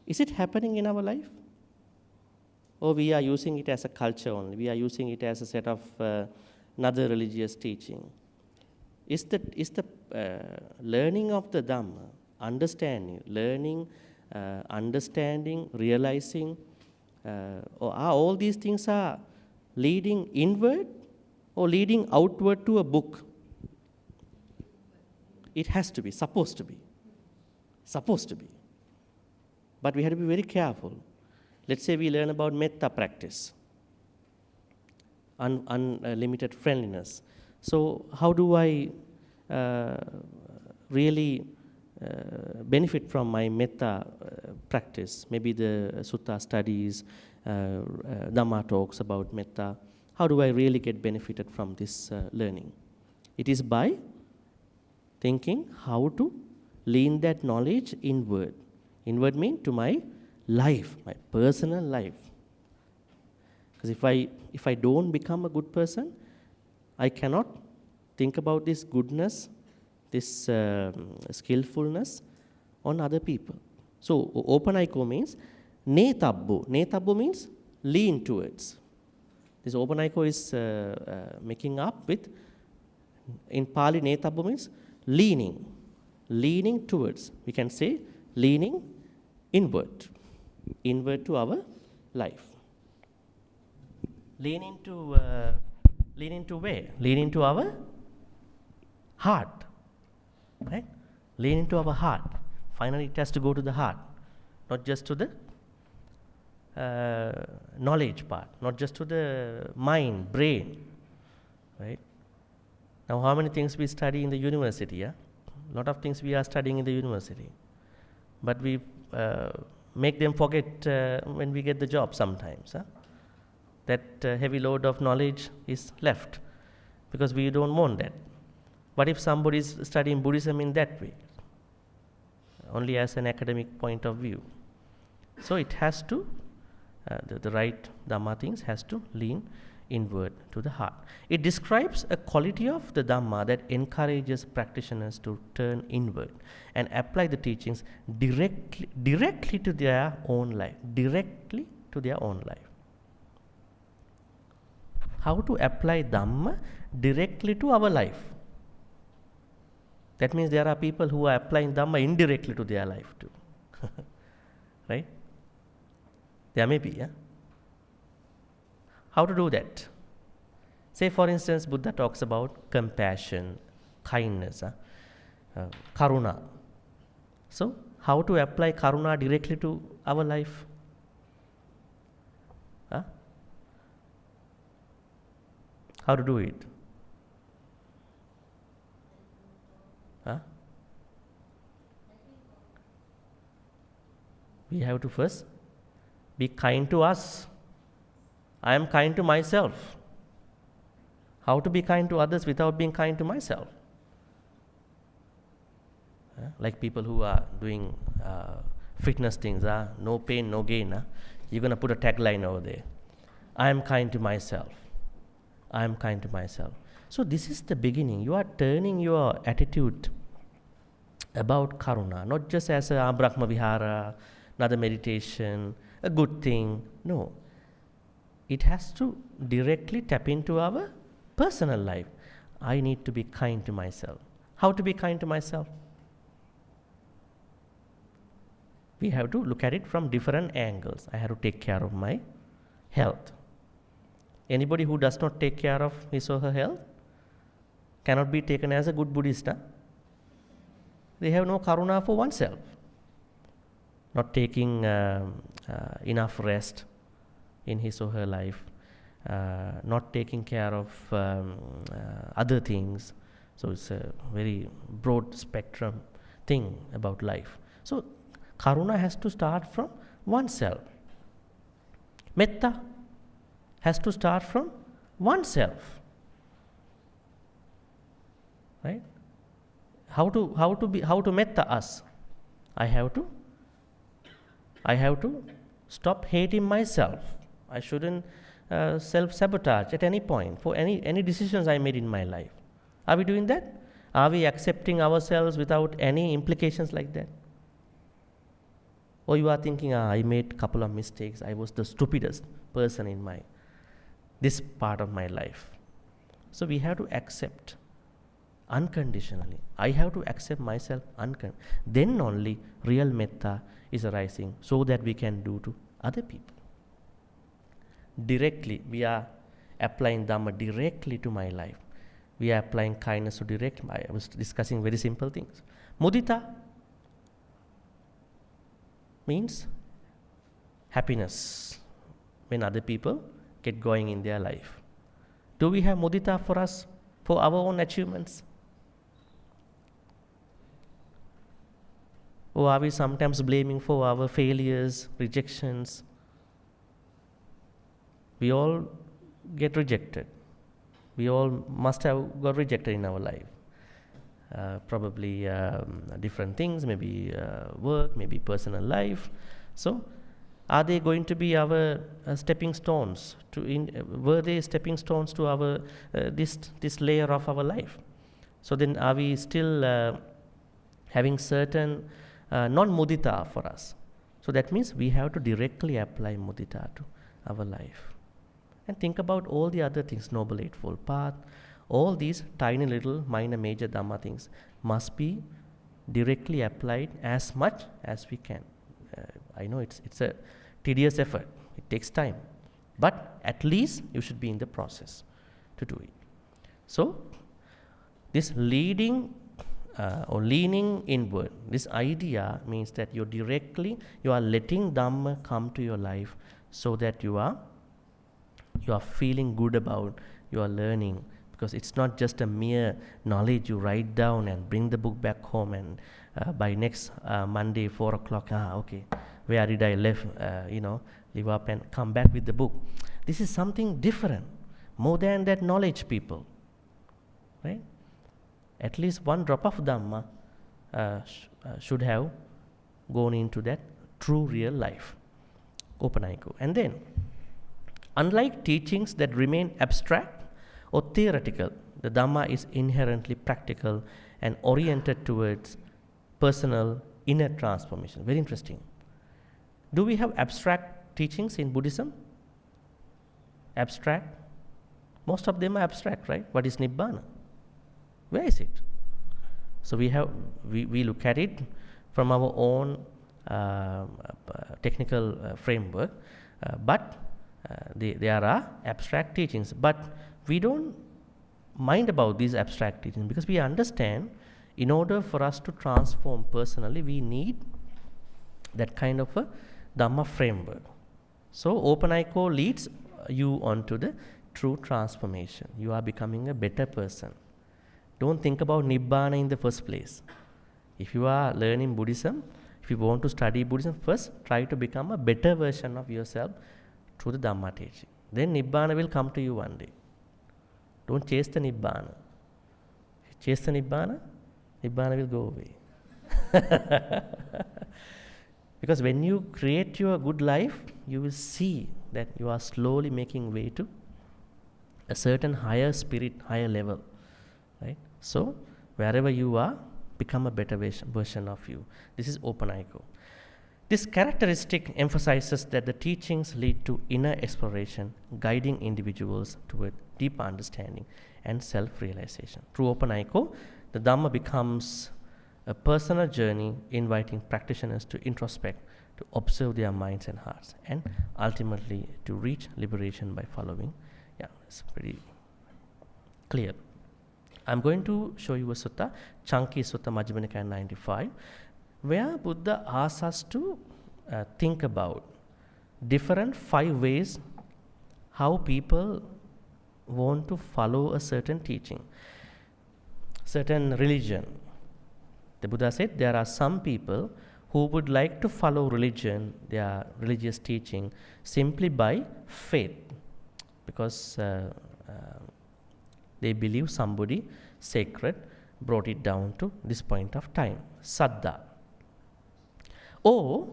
Is it happening in our life? Or we are using it as a culture only? We are using it as a set of another religious teaching? Is the learning of the Dhamma, understanding, learning, understanding, realizing, or are all these things are leading inward or leading outward to a book? It has to be, supposed to be. Supposed to be. But we have to be very careful. Let's say we learn about metta practice, unlimited friendliness. So how do I really benefit from my metta practice? Maybe the sutta studies, Dhamma talks about metta. How do I really get benefited from this learning? It is by thinking how to lean that knowledge inward. Inward means to my life, my personal life. Because if I don't become a good person, I cannot think about this goodness, this skillfulness on other people. So open aiko means netabbo. Netabbo means lean towards. This open aiko is making up with, in Pali, netabbo means leaning. Leaning towards. We can say leaning inward. Inward to our life. Leaning to where? Leaning to our heart. Right? Leaning to our heart. Finally, it has to go to the heart, not just to the knowledge part, not just to the mind, brain. Right? Now, how many things we study in the university? Yeah, a lot of things we are studying in the university, but we make them forget when we get the job sometimes. Huh? That heavy load of knowledge is left because we don't want that. What if somebody is studying Buddhism in that way? Only as an academic point of view. So it has to, the right Dhamma things has to lean inward to the heart. It describes a quality of the Dhamma that encourages practitioners to turn inward and apply the teachings directly to their own life. Directly to their own life. How to apply Dhamma directly to our life? That means there are people who are applying Dhamma indirectly to their life too. Right? There may be, yeah? How to do that? Say, for instance, Buddha talks about compassion, kindness, karuna. So, how to apply karuna directly to our life? Huh? How to do it? Huh? We have to first be kind to us. I am kind to myself. How to be kind to others without being kind to myself? Like people who are doing fitness things, no pain, no gain. You're going to put a tagline over there. I am kind to myself. I am kind to myself. So this is the beginning. You are turning your attitude about karuna, not just as a Brahma Vihara, another meditation, a good thing. No. It has to directly tap into our personal life. I need to be kind to myself. How to be kind to myself? We have to look at it from different angles. I have to take care of my health. Anybody who does not take care of his or her health cannot be taken as a good Buddhist. Huh? They have no karuna for oneself. Not taking enough rest in his or her life, not taking care of other things. So it's a very broad spectrum thing about life. So karuna has to start from oneself. Metta has to start from oneself. Right? How to metta us? I have to stop hating myself. I shouldn't self-sabotage at any point for any decisions I made in my life. Are we doing that? Are we accepting ourselves without any implications like that? Or you are thinking, I made a couple of mistakes. I was the stupidest person in this part of my life. So we have to accept unconditionally. I have to accept myself unconditionally. Then only real metta is arising, so that we can do to other people. Directly, we are applying Dhamma directly to my life. We are applying kindness to direct. I was discussing very simple things. Mudita means happiness when other people get going in their life. Do we have mudita for us, for our own achievements? Or are we sometimes blaming for our failures, rejections? We all get rejected. We all must have got rejected in our life. Probably different things, maybe work, maybe personal life. So, are they going to be our stepping stones? Were they stepping stones to our this layer of our life? So then, are we still having certain non-mudita for us? So that means we have to directly apply mudita to our life. And think about all the other things, Noble Eightfold Path, all these tiny little minor major Dhamma things must be directly applied as much as we can. I know it's a tedious effort, it takes time, but at least you should be in the process to do it. So this leading or leaning inward, this idea means that you are letting Dhamma come to your life, so that you are feeling good about your learning, because it's not just a mere knowledge you write down and bring the book back home and by next Monday 4 o'clock, okay, where did I leave up and come back with the book. This is something different, more than that knowledge, people, right? At least one drop of Dhamma should have gone into that true real life. Open-eye-go. And then, unlike teachings that remain abstract or theoretical, the Dhamma is inherently practical and oriented towards personal inner transformation. Very interesting. Do we have abstract teachings in Buddhism? Abstract? Most of them are abstract, right? What is Nibbana? Where is it? So we look at it from our own technical framework, but there are abstract teachings. But we don't mind about these abstract teachings, because we understand in order for us to transform personally, we need that kind of a Dhamma framework. So open-eye-go leads you onto the true transformation. You are becoming a better person. Don't think about Nibbana in the first place. If you are learning Buddhism, if you want to study Buddhism, first try to become a better version of yourself through the Dhamma teaching. Then Nibbana will come to you one day. Don't chase the Nibbana. If you chase the Nibbana, Nibbana will go away. Because when you create your good life, you will see that you are slowly making way to a certain higher spirit, higher level. Right? So, wherever you are, become a better version of you. This is open-eye-go. This characteristic emphasizes that the teachings lead to inner exploration, guiding individuals toward deeper understanding and self-realization. Through open-eye-go, the Dhamma becomes a personal journey, inviting practitioners to introspect to observe their minds and hearts, and ultimately to reach liberation by following. Yeah, it's pretty clear. I'm going to show you a sutta, chunky sutta, Majjhima Nikaya 95, where Buddha asks us to think about different 5 ways how people want to follow a certain teaching, certain religion. The Buddha said there are some people who would like to follow religion, their religious teaching, simply by faith, because they believe somebody sacred brought it down to this point of time, saddha. Or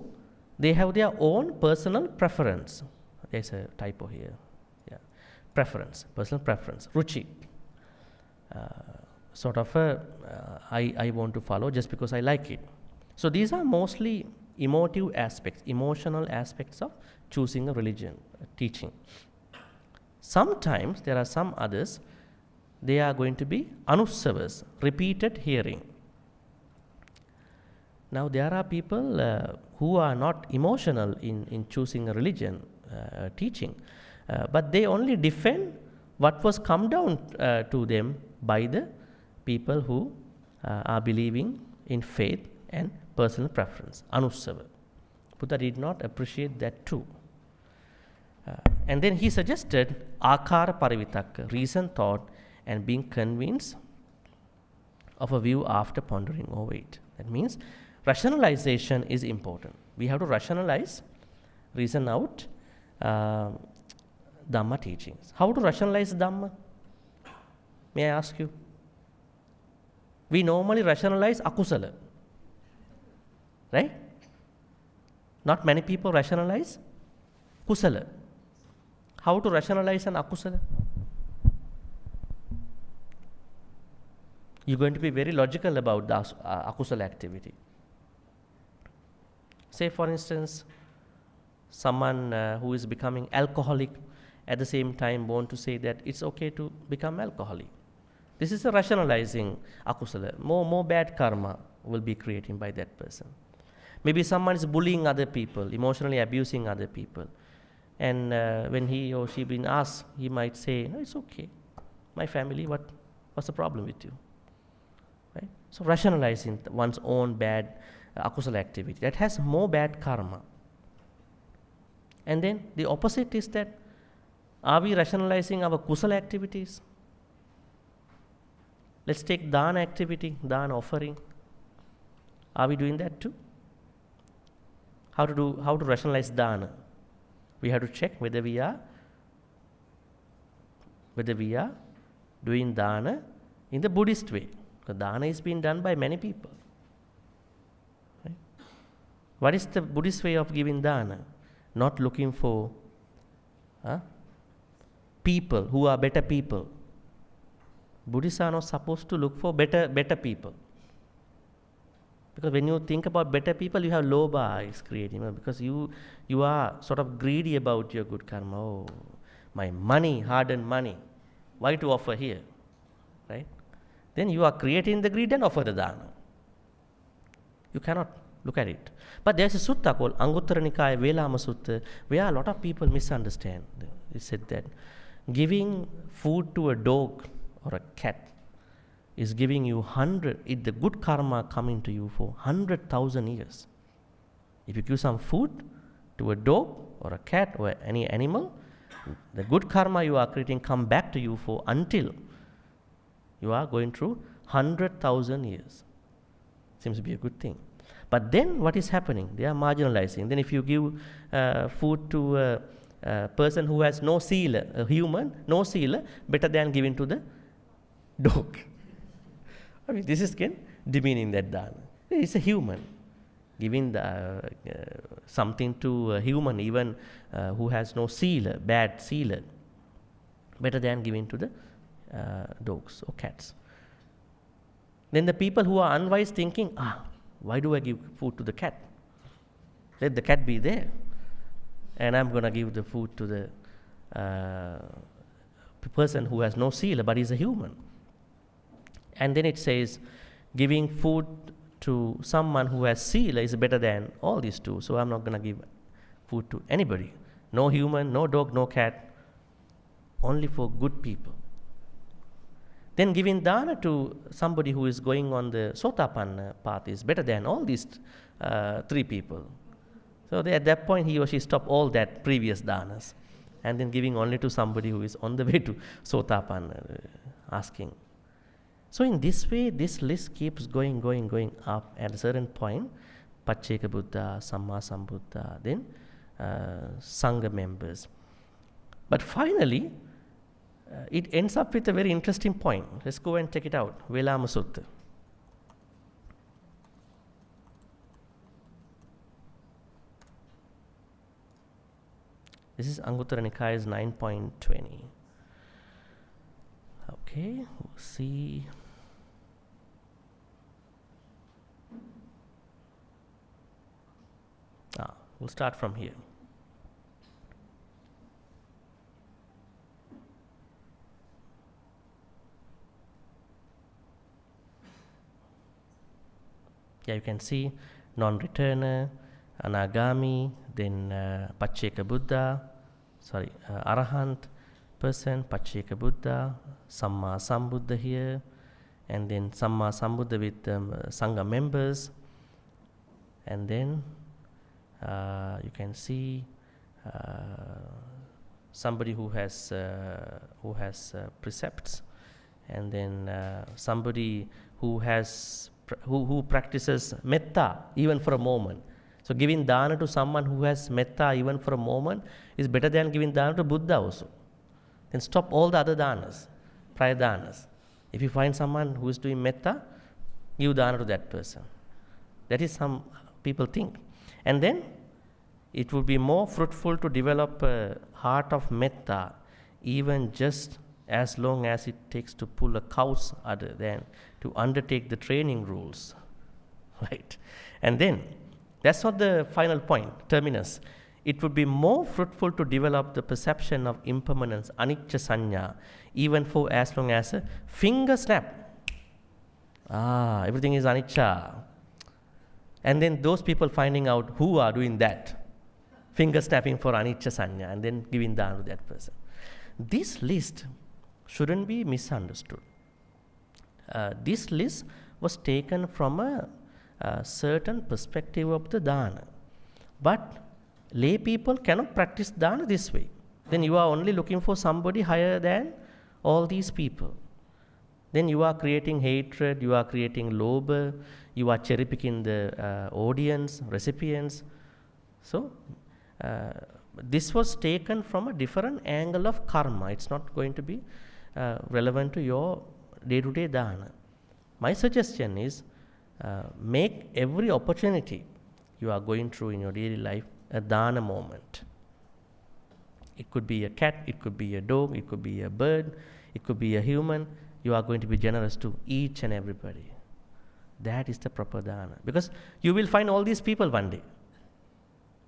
they have their own personal preference. There's a typo here. Yeah, preference, personal preference, ruchi. Sort of I want to follow just because I like it. So these are mostly emotive aspects, emotional aspects of choosing a religion, a teaching. Sometimes there are some others, they are going to be anussavas, repeated hearing. Now there are people who are not emotional in choosing a religion, teaching, but they only defend what was come down to them by the people who are believing in faith and personal preference, anussava. Buddha did not appreciate that too. And then he suggested akara parivitakka, reason, thought, and being convinced of a view after pondering over it. That means rationalization is important. We have to rationalize, reason out Dhamma teachings. How to rationalize Dhamma? May I ask you? We normally rationalize akusala, right? Not many people rationalize kusala. How to rationalize an akusala? You're going to be very logical about the akusala activity. Say for instance, someone who is becoming alcoholic at the same time want to say that it's okay to become alcoholic. This is a rationalizing akusala. More bad karma will be created by that person. Maybe someone is bullying other people, emotionally abusing other people. And when he or she been asked, he might say, no, it's okay. My family, what's the problem with you? Right? So rationalizing one's own bad akusala activity, that has more bad karma. And then the opposite is that, are we rationalizing our kusala activities? Let's take dana activity, dana offering. Are we doing that too? How to rationalize dana? We have to check whether we are doing dana in the Buddhist way. Because dana is being done by many people. Right? What is the Buddhist way of giving dana? Not looking for people who are better people. Buddhists are not supposed to look for better people. Because when you think about better people, you have lobha is creating. Because you are sort of greedy about your good karma. Oh, my money, hard-earned money, why to offer here? Right? Then you are creating the greed and offer the dana. You cannot look at it. But there's a sutta called Anguttara Nikaya Velama Sutta, where a lot of people misunderstand. It said that giving food to a dog or a cat is giving you the good karma coming to you for 100,000 years. If you give some food to a dog or a cat or any animal, the good karma you are creating come back to you for until you are going through 100,000 years. Seems to be a good thing. But then what is happening? They are marginalizing. Then if you give food to a person who has no sila, a human, no sila, better than giving to the dog. I mean, this is again demeaning that dana. It's a human. Giving something to a human, even who has no sila, bad sila, better than giving to the dogs or cats. Then the people who are unwise thinking, why do I give food to the cat? Let the cat be there. And I'm going to give the food to the person who has no sila, but is a human. And then it says, giving food to someone who has sila is better than all these two. So I'm not going to give food to anybody. No human, no dog, no cat. Only for good people. Then giving dana to somebody who is going on the Sotapanna path is better than all these three people. So at that point he or she stop all that previous danas and then giving only to somebody who is on the way to Sotapanna, asking. So in this way, this list keeps going up. At a certain point, Pacceka Buddha, Samma Sambuddha, then Sangha members. But finally, it ends up with a very interesting point. Let's go and check it out. Velama Sutta. This is Anguttara Nikaya's 9.20. Okay, we'll see. We'll start from here. Yeah, you can see non-returner, Anagami, then Pacceka Buddha, Arahant person, Pacceka Buddha, Samma Sambuddha here, and then Samma Sambuddha with Sangha members, and then you can see somebody who has precepts, and then somebody who has who practices metta even for a moment. So giving dana to someone who has metta even for a moment is better than giving dana to Buddha also. Then stop all the other danas, prior danas. If you find someone who is doing metta, give dana to that person. That is some people think. And then it would be more fruitful to develop a heart of metta even just as long as it takes to pull a cow's udder than to undertake the training rules, right? And then, that's not the final point, terminus. It would be more fruitful to develop the perception of impermanence, anicca sanya, even for as long as a finger snap. Everything is anicca. And then those people finding out who are doing that, finger snapping for anicca sanya, and then giving dana to that person. This list shouldn't be misunderstood. This list was taken from a certain perspective of the dana. But lay people cannot practice dana this way. Then you are only looking for somebody higher than all these people. Then you are creating hatred, you are creating lobha, you are cherry picking the audience, recipients. So, this was taken from a different angle of karma. It's not going to be relevant to your day-to-day dana. My suggestion is make every opportunity you are going through in your daily life a dana moment. It could be a cat, it could be a dog, it could be a bird, it could be a human. You are going to be generous to each and everybody. That is the proper dana. Because you will find all these people one day.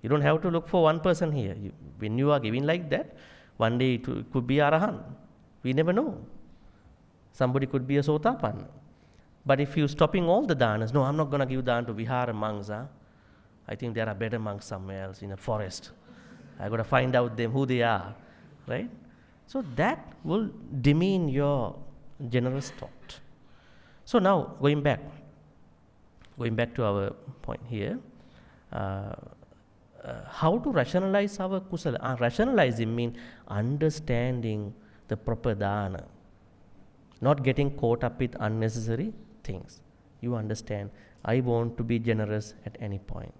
You don't have to look for one person here. When you are giving like that, one day it could be Arahant. We never know. Somebody could be a Sotapanna. But if you're stopping all the danas, no, I'm not going to give dana to Vihara monks. I think there are better monks somewhere else in a forest. I got to find out them who they are, right? So that will demean your generous thought. So now going back to our point here. How to rationalize our kusala? Rationalizing means understanding the proper dana, not getting caught up with unnecessary things. You understand, I want to be generous at any point.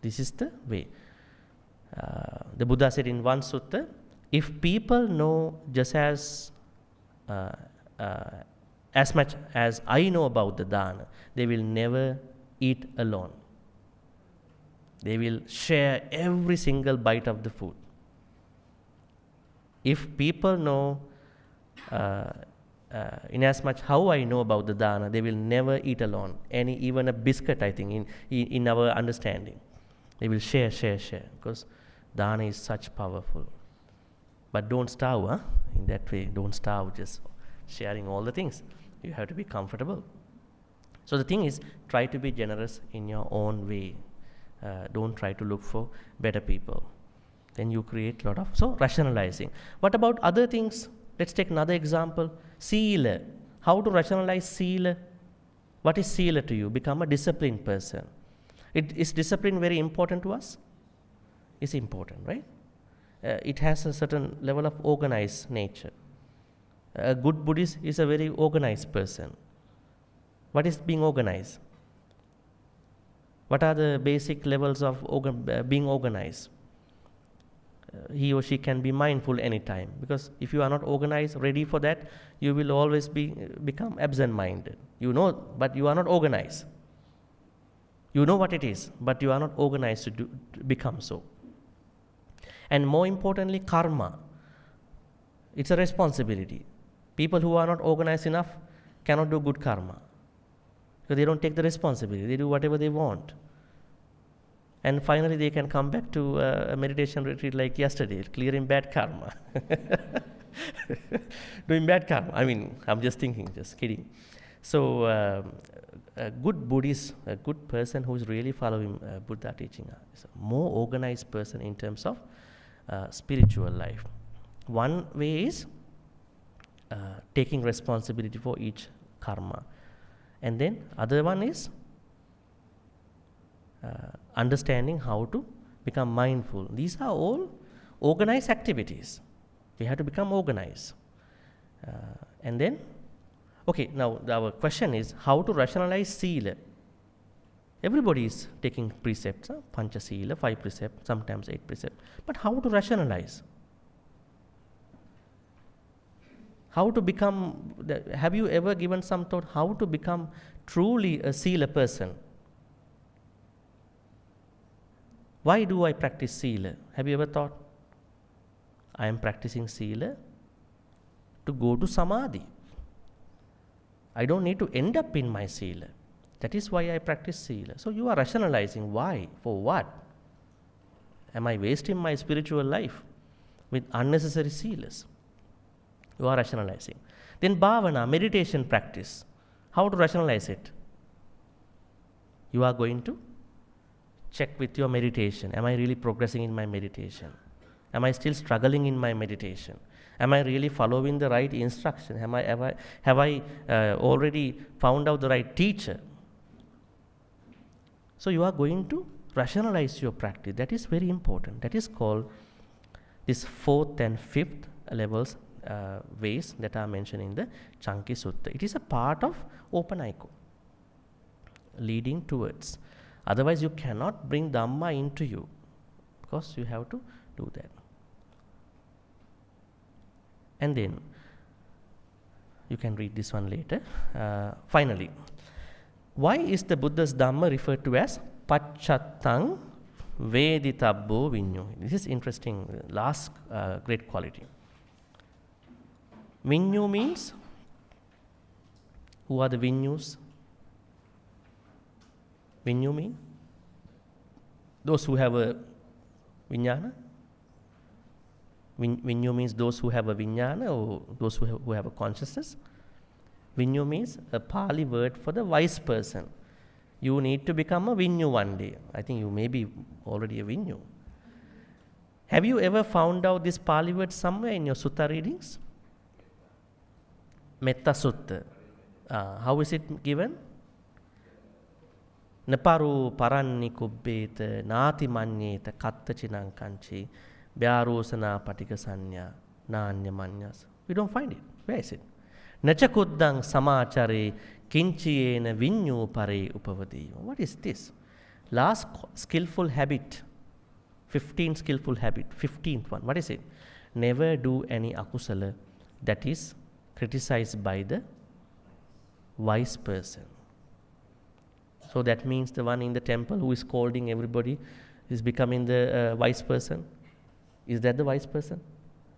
This is the way. The Buddha said in one sutta, if people know just as much as I know about the dana, they will never eat alone. They will share every single bite of the food. If people know in as much how I know about the dana, they will never eat alone. Even a biscuit, I think, in our understanding. They will share, because dana is such powerful. But don't starve, in that way, don't starve just sharing all the things. You have to be comfortable. So the thing is, try to be generous in your own way. Don't try to look for better people. Then you create a lot of, so rationalizing. What about other things? Let's take another example. Sila. How to rationalize Sila? What is Sila to you? Become a disciplined person. Is discipline very important to us? It's important, right? It has a certain level of organized nature. A good Buddhist is a very organized person. What is being organized? What are the basic levels of being organized? He or she can be mindful anytime, because if you are not organized, ready for that, you will always become absent-minded. You know, but you are not organized. You know what it is, but you are not organized to become so. And more importantly, karma. It's a responsibility. People who are not organized enough cannot do good karma, because they don't take the responsibility. They do whatever they want. And finally, they can come back to a meditation retreat like yesterday, clearing bad karma. Doing bad karma. I mean, I'm just thinking, just kidding. So, a good Buddhist, a good person who is really following Buddha teaching, is a more organized person in terms of spiritual life. One way is taking responsibility for each karma. And then other one is understanding how to become mindful. These are all organized activities. We have to become organized. And then, okay, now our question is how to rationalize Sila. Everybody is taking precepts, Pancha Sila, 5 precepts, sometimes 8 precepts. But how to rationalize? How to become, have you ever given some thought how to become truly a Sila person? Why do I practice Sila? Have you ever thought? I am practicing Sila to go to Samadhi. I don't need to end up in my Sila. That is why I practice Sila. So you are rationalizing why, for what? Am I wasting my spiritual life with unnecessary Silas? You are rationalizing. Then Bhavana, meditation practice. How to rationalize it? You are going to check with your meditation. Am I really progressing in my meditation? Am I still struggling in my meditation? Am I really following the right instruction? Have I already found out the right teacher? So you are going to rationalize your practice. That is very important. That is called this 4th and 5th levels ways that are mentioned in the Chanki Sutta. It is a part of Opanayiko, leading towards. Otherwise, you cannot bring Dhamma into you, because you have to do that. And then, you can read this one later. Finally, why is the Buddha's Dhamma referred to as Pacchattam Veditabbo Vinyu? This is interesting, last great quality. Vinyu means, who are the Vinyus? Vinyu mean? Those who have a Vijnana? Vinyu means those who have a Vijnana, or those who have a consciousness. Vinyu means a Pali word for the wise person. You need to become a Vinyu one day. I think you may be already a Vinyu. Have you ever found out this Pali word somewhere in your Sutta readings? Metta Sutta. How is it given? Naparu paranni kubbeta nati manyeta katta chinankanchi vyarosana patika sanya nanya manyas. We don't find it. Where is it? Nachakuddang samachare kinchiyena vinyu pare upavadi. What is this? Last skillful habit, 15th skillful habit, 15th one. What is it? Never do any akusala that is criticized by the wise person. So that means the one in the temple who is scolding everybody is becoming the wise person. Is that the wise person,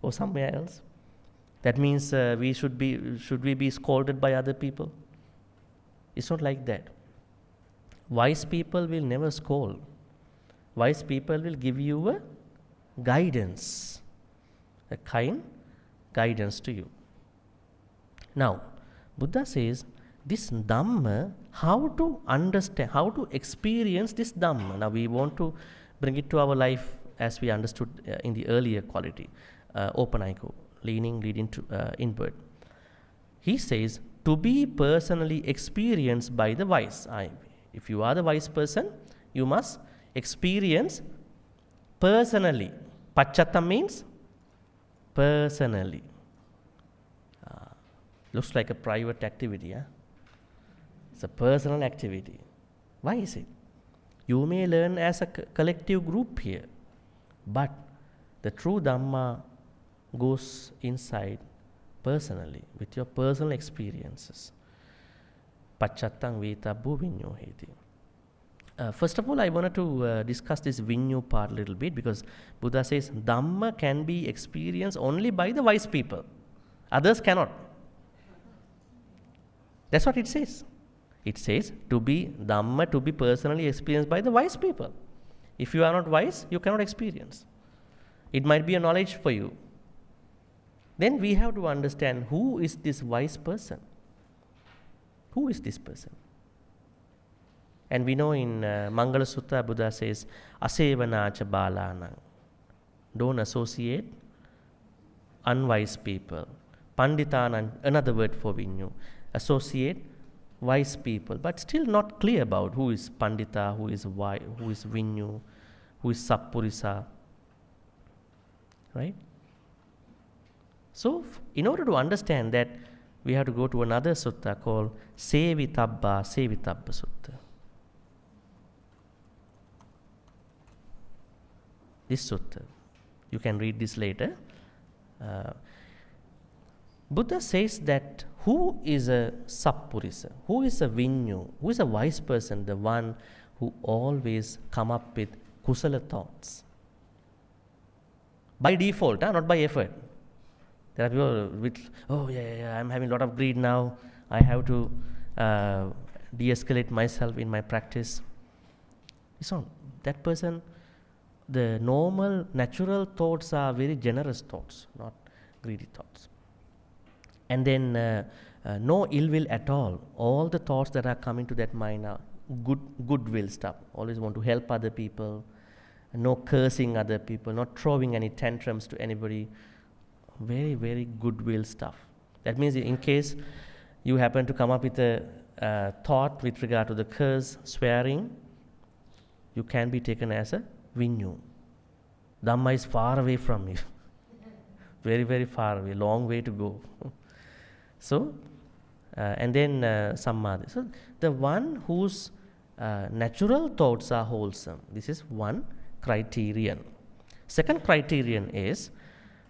or somewhere else? That means should we be scolded by other people? It's not like that. Wise people will never scold. Wise people will give you a guidance, a kind guidance to you. Now, Buddha says, this Dhamma, how to understand, how to experience this Dhamma. Now we want to bring it to our life as we understood in the earlier quality, open ego, leading to inward. He says, to be personally experienced by the wise. If you are the wise person, you must experience personally. Pachatta means personally. Looks like a private activity. Huh? It's a personal activity. Why is it? You may learn as a collective group here, but the true Dhamma goes inside personally, with your personal experiences. Pachattang vetabbu vinyo heti. First of all, I wanted to discuss this vinyo part a little bit, because Buddha says Dhamma can be experienced only by the wise people. Others cannot. That's what it says. It says Dhamma to be personally experienced by the wise people. If you are not wise, you cannot experience. It might be a knowledge for you. Then we have to understand, who is this wise person? Who is this person? And we know in Mangala Sutta, Buddha says, Asevanacha balanang. Don't associate unwise people. Panditanang, another word for vinyu. Associate wise people, but still not clear about who is Pandita, who is vinyu, who is Sappurisa. Right? So, in order to understand that, we have to go to another sutta called Sevitabba Sutta. This sutta, you can read this later. Buddha says that who is a Sappurisa, who is a Vinyu, who is a wise person, the one who always come up with kusala thoughts. By default, not by effort. There are people with, I'm having a lot of greed now, I have to de-escalate myself in my practice. It's not. That person, the normal, natural thoughts are very generous thoughts, not greedy thoughts. And then no ill will at all. All the thoughts that are coming to that mind are goodwill stuff. Always want to help other people, no cursing other people, not throwing any tantrums to anybody. Very, very goodwill stuff. That means in case you happen to come up with a thought with regard to the curse, swearing, you can be taken as a vinyu. Dhamma is far away from you. Very, very far away, long way to go. So, and then samadhi. So, the one whose natural thoughts are wholesome. This is one criterion. Second criterion is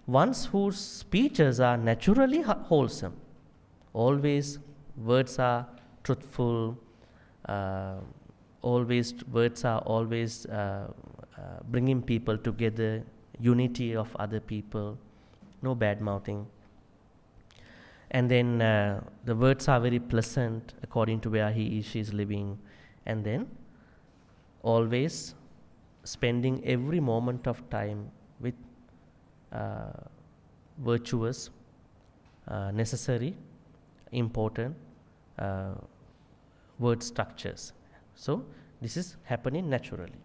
ones whose speeches are naturally wholesome. Always words are truthful. Words are always bringing people together, unity of other people, no bad mouthing. And then the words are very pleasant according to where she is living. And then always spending every moment of time with virtuous, necessary, important word structures. So this is happening naturally.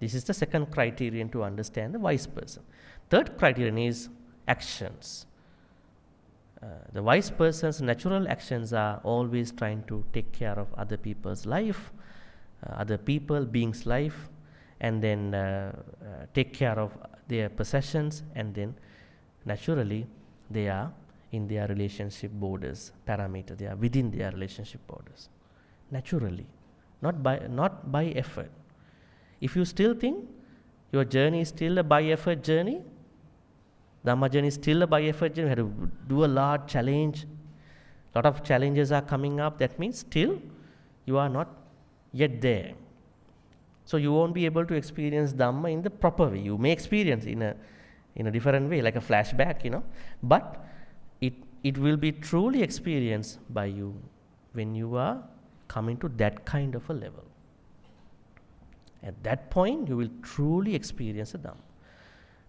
This is the second criterion to understand the wise person. Third criterion is actions. The wise person's natural actions are always trying to take care of other people's life, other people, beings' life, and then take care of their possessions, and then naturally they are in their relationship borders, parameter, they are within their relationship borders. Naturally, not by effort. If you still think your journey is still a by effort journey, Dhamma journey is still a by effort journey, you have to do a lot of challenges are coming up, that means still you are not yet there. So you won't be able to experience Dhamma in the proper way. You may experience in a different way, like a flashback, but it will be truly experienced by you when you are coming to that kind of a level. At that point, you will truly experience the Dhamma.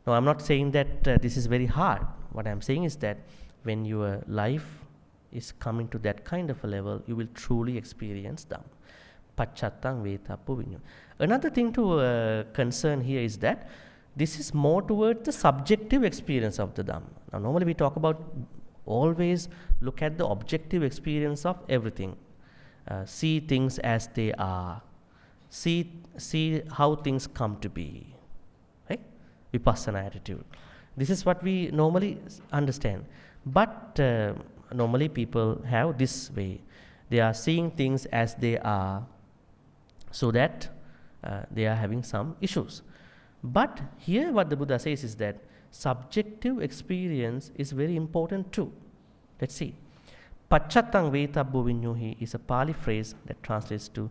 Now, I'm not saying that this is very hard. What I'm saying is that when your life is coming to that kind of a level, you will truly experience Dhamma. Pacchattam vetappu vinyo. Another thing to concern here is that this is more towards the subjective experience of the Dhamma. Now, normally we talk about always look at the objective experience of everything. See things as they are. See how things come to be. Right? Vipassana attitude. This is what we normally understand. But normally people have this way. They are seeing things as they are, so that they are having some issues. But here what the Buddha says is that subjective experience is very important too. Let's see. Pacchattam vetabbu vinyuhi is a Pali phrase that translates to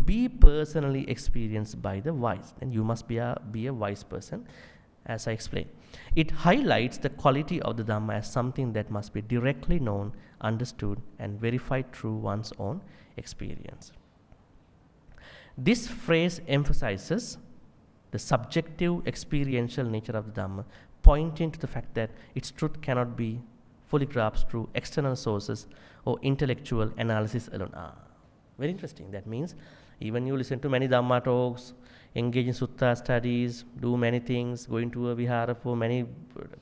be personally experienced by the wise. And you must be a wise person, as I explained. It highlights the quality of the Dhamma as something that must be directly known, understood, and verified through one's own experience. This phrase emphasizes the subjective experiential nature of the Dhamma, pointing to the fact that its truth cannot be fully grasped through external sources or intellectual analysis alone. Very interesting. That means even you listen to many Dhamma talks, engage in sutta studies, do many things, going to a vihara for many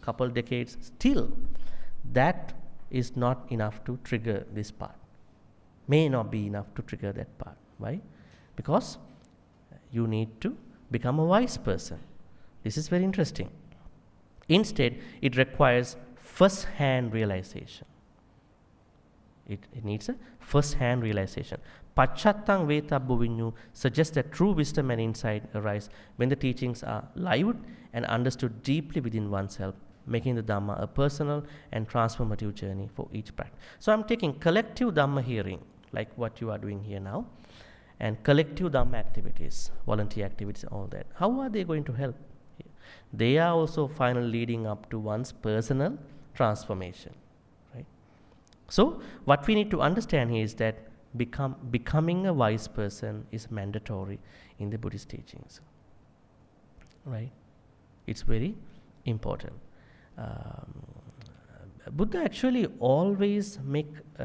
couple decades, still that is not enough to trigger this part. May not be enough to trigger that part. Why? Because you need to become a wise person. This is very interesting. Instead, it requires first-hand realization. It needs a first-hand realization. Pacchattam vetabbu vinyu suggests that true wisdom and insight arise when the teachings are lived and understood deeply within oneself, making the Dhamma a personal and transformative journey for each practice. So I'm taking collective Dhamma hearing, like what you are doing here now, and collective Dhamma activities, volunteer activities, all that. How are they going to help? They are also finally leading up to one's personal transformation. Right? So what we need to understand here is that becoming a wise person is mandatory in the Buddhist teachings. Right? It's very important. Buddha actually always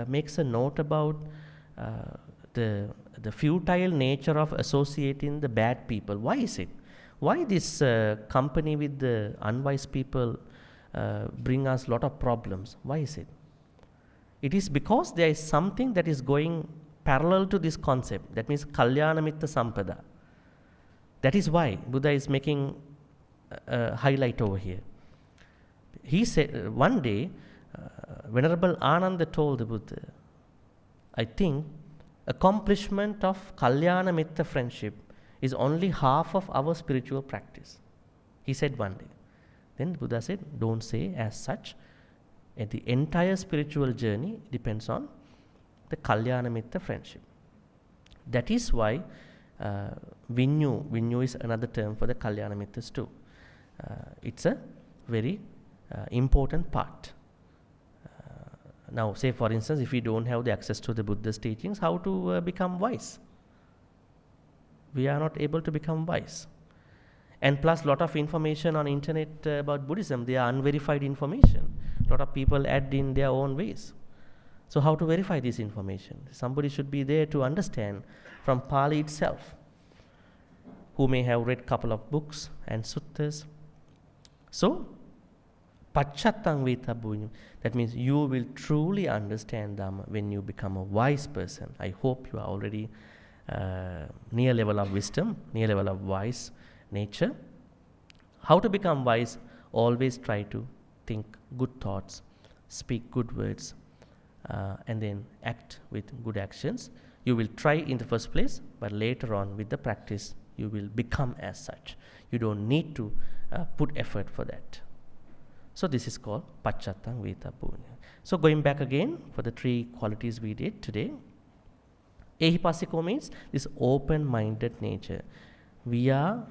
makes a note about the futile nature of associating the bad people. Why is it? Why this company with the unwise people bring us a lot of problems? Why is it? It is because there is something that is going parallel to this concept. That means Kalyana Mitta Sampada. That is why Buddha is making a highlight over here. He said one day, Venerable Ananda told the Buddha, I think accomplishment of Kalyana Mitta friendship is only half of our spiritual practice. He said one day. Then Buddha said, don't say as such. And the entire spiritual journey depends on the Kalyana Mitta friendship. That is why Vinyu is another term for the Kalyana Mittas too. It's a very important part. Now, say for instance, if we don't have the access to the Buddha's teachings, how to become wise? We are not able to become wise. And plus, lot of information on internet about Buddhism, they are unverified information. A lot of people add in their own ways. So how to verify this information? Somebody should be there to understand from Pali itself, who may have read couple of books and suttas. So, Pacchattam vetabbu, that means you will truly understand Dhamma when you become a wise person. I hope you are already near level of wisdom, near level of wise nature. How to become wise? Always try to think good thoughts, speak good words, and then act with good actions. You will try in the first place, but later on with the practice, you will become as such. You don't need to put effort for that. So this is called Pacchattam vetabbu. So going back again for the 3 qualities we did today. Ehipassiko means this open-minded nature. We are,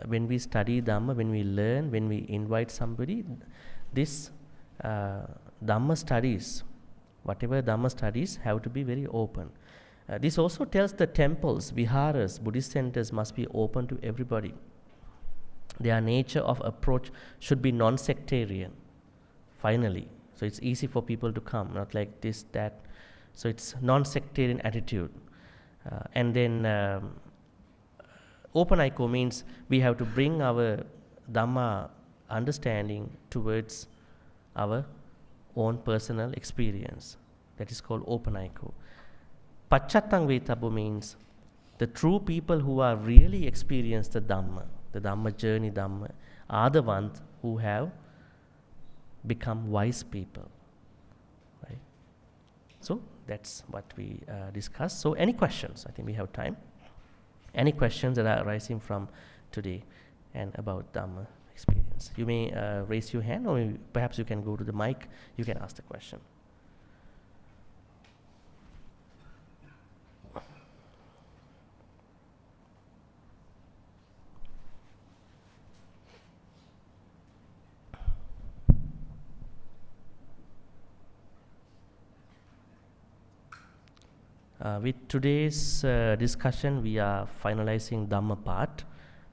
when we study Dhamma, when we learn, when we invite somebody, this Dhamma studies, whatever Dhamma studies have to be very open. This also tells the temples, viharas, Buddhist centers must be open to everybody. Their nature of approach should be non-sectarian. Finally, So it's easy for people to come, not like this, that. So it's non-sectarian attitude. And then open ICO means we have to bring our Dhamma understanding towards our own personal experience. That is called open ICO. Pacchatang Vetabu means the true people who are really experienced the Dhamma journey, Dhamma, are the ones who have become wise people. Right? So that's what we discussed. So any questions? I think we have time. Any questions that are arising from today and about Dhamma experience? You may raise your hand, or perhaps you can go to the mic. You can ask the question. With today's discussion, we are finalizing Dhamma part.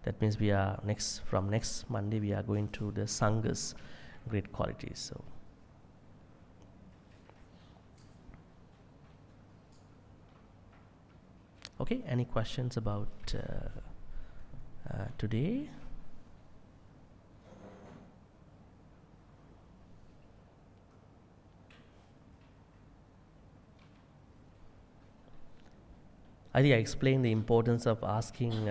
That means we are from next Monday, we are going to the Sanghas great qualities. So, okay, any questions about today? I think I explained the importance of asking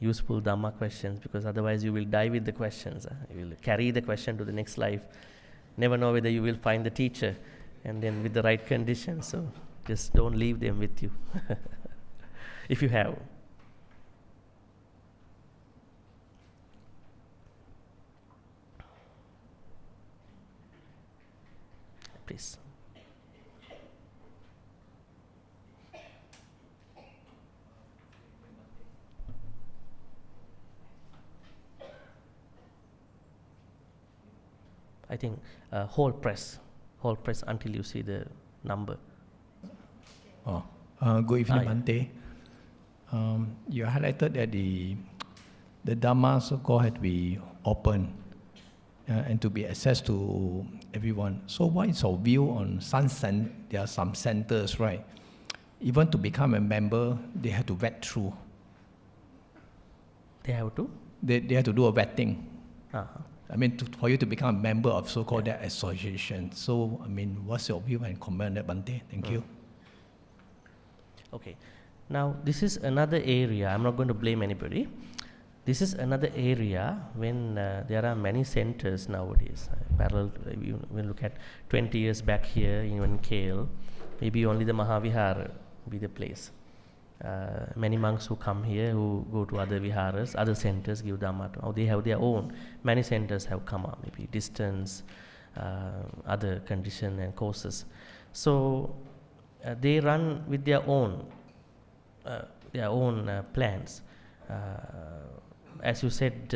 useful Dhamma questions, because otherwise you will die with the questions. You will carry the question to the next life. Never know whether you will find the teacher and then with the right conditions. So just don't leave them with you if you have. Please. I think whole press until you see the number. Good evening, Bhante. You highlighted that the Dhamma so-called had to be open and to be accessed to everyone. So what is your view on there are some centers, right? Even to become a member, they have to vet through. They have to? They have to do a vetting. Uh-huh. I mean, for you to become a member of so-called that association. So, I mean, what's your view and comment on that, Bhante? Thank you. Okay. Now, this is another area. I'm not going to blame anybody. This is another area when there are many centers nowadays. Parallel, we look at 20 years back here, in KL, maybe only the Mahavihara be the place. Many monks who come here, who go to other viharas, other centers, give Dhamma. Now they have their own. Many centers have come up, maybe distance, other condition and courses. So they run with their own plans. As you said,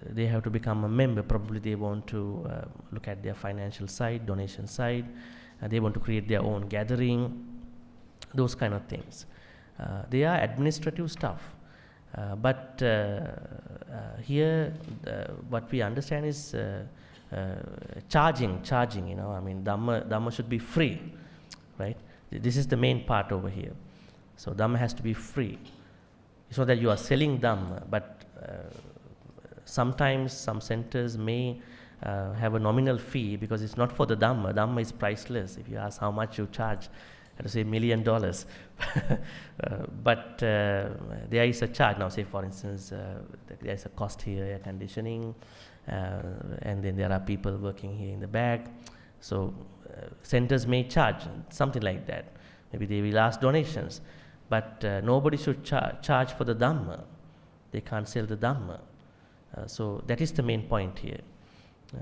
they have to become a member. Probably they want to look at their financial side, donation side. They want to create their own gathering, those kind of things. They are administrative stuff, but here what we understand is charging. I mean, Dhamma should be free, right? This is the main part over here. So Dhamma has to be free. It's not that you are selling Dhamma, but sometimes some centers may have a nominal fee because it's not for the Dhamma. Dhamma is priceless. If you ask how much you charge, I have to say $1 million. But there is a charge. Now, say for instance, there is a cost here, air conditioning, and then there are people working here in the back. So centers may charge something like that. Maybe they will ask donations, but nobody should charge for the Dhamma. They can't sell the Dhamma. So that is the main point here.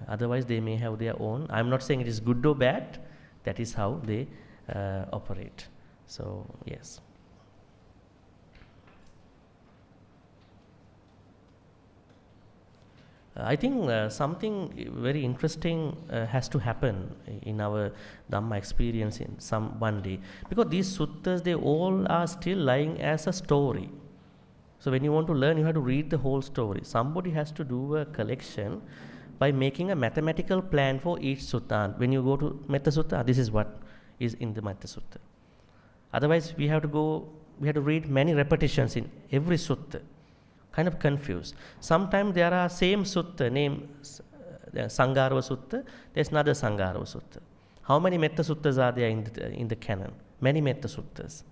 Otherwise, they may have their own. I'm not saying it is good or bad. That is how they operate. So yes. I think something very interesting has to happen in our Dhamma experience in one day, because these suttas, they all are still lying as a story. So when you want to learn, you have to read the whole story. Somebody has to do a collection by making a mathematical plan for each sutta. When you go to Metta Sutta, this is what is in the Metta Sutta. Otherwise, we have to read many repetitions in every sutta. Kind of confused. Sometimes there are same sutta named Sangarava Sutta, there's another Sangarava Sutta. How many Metta Suttas are there in the canon? Many Metta Suttas,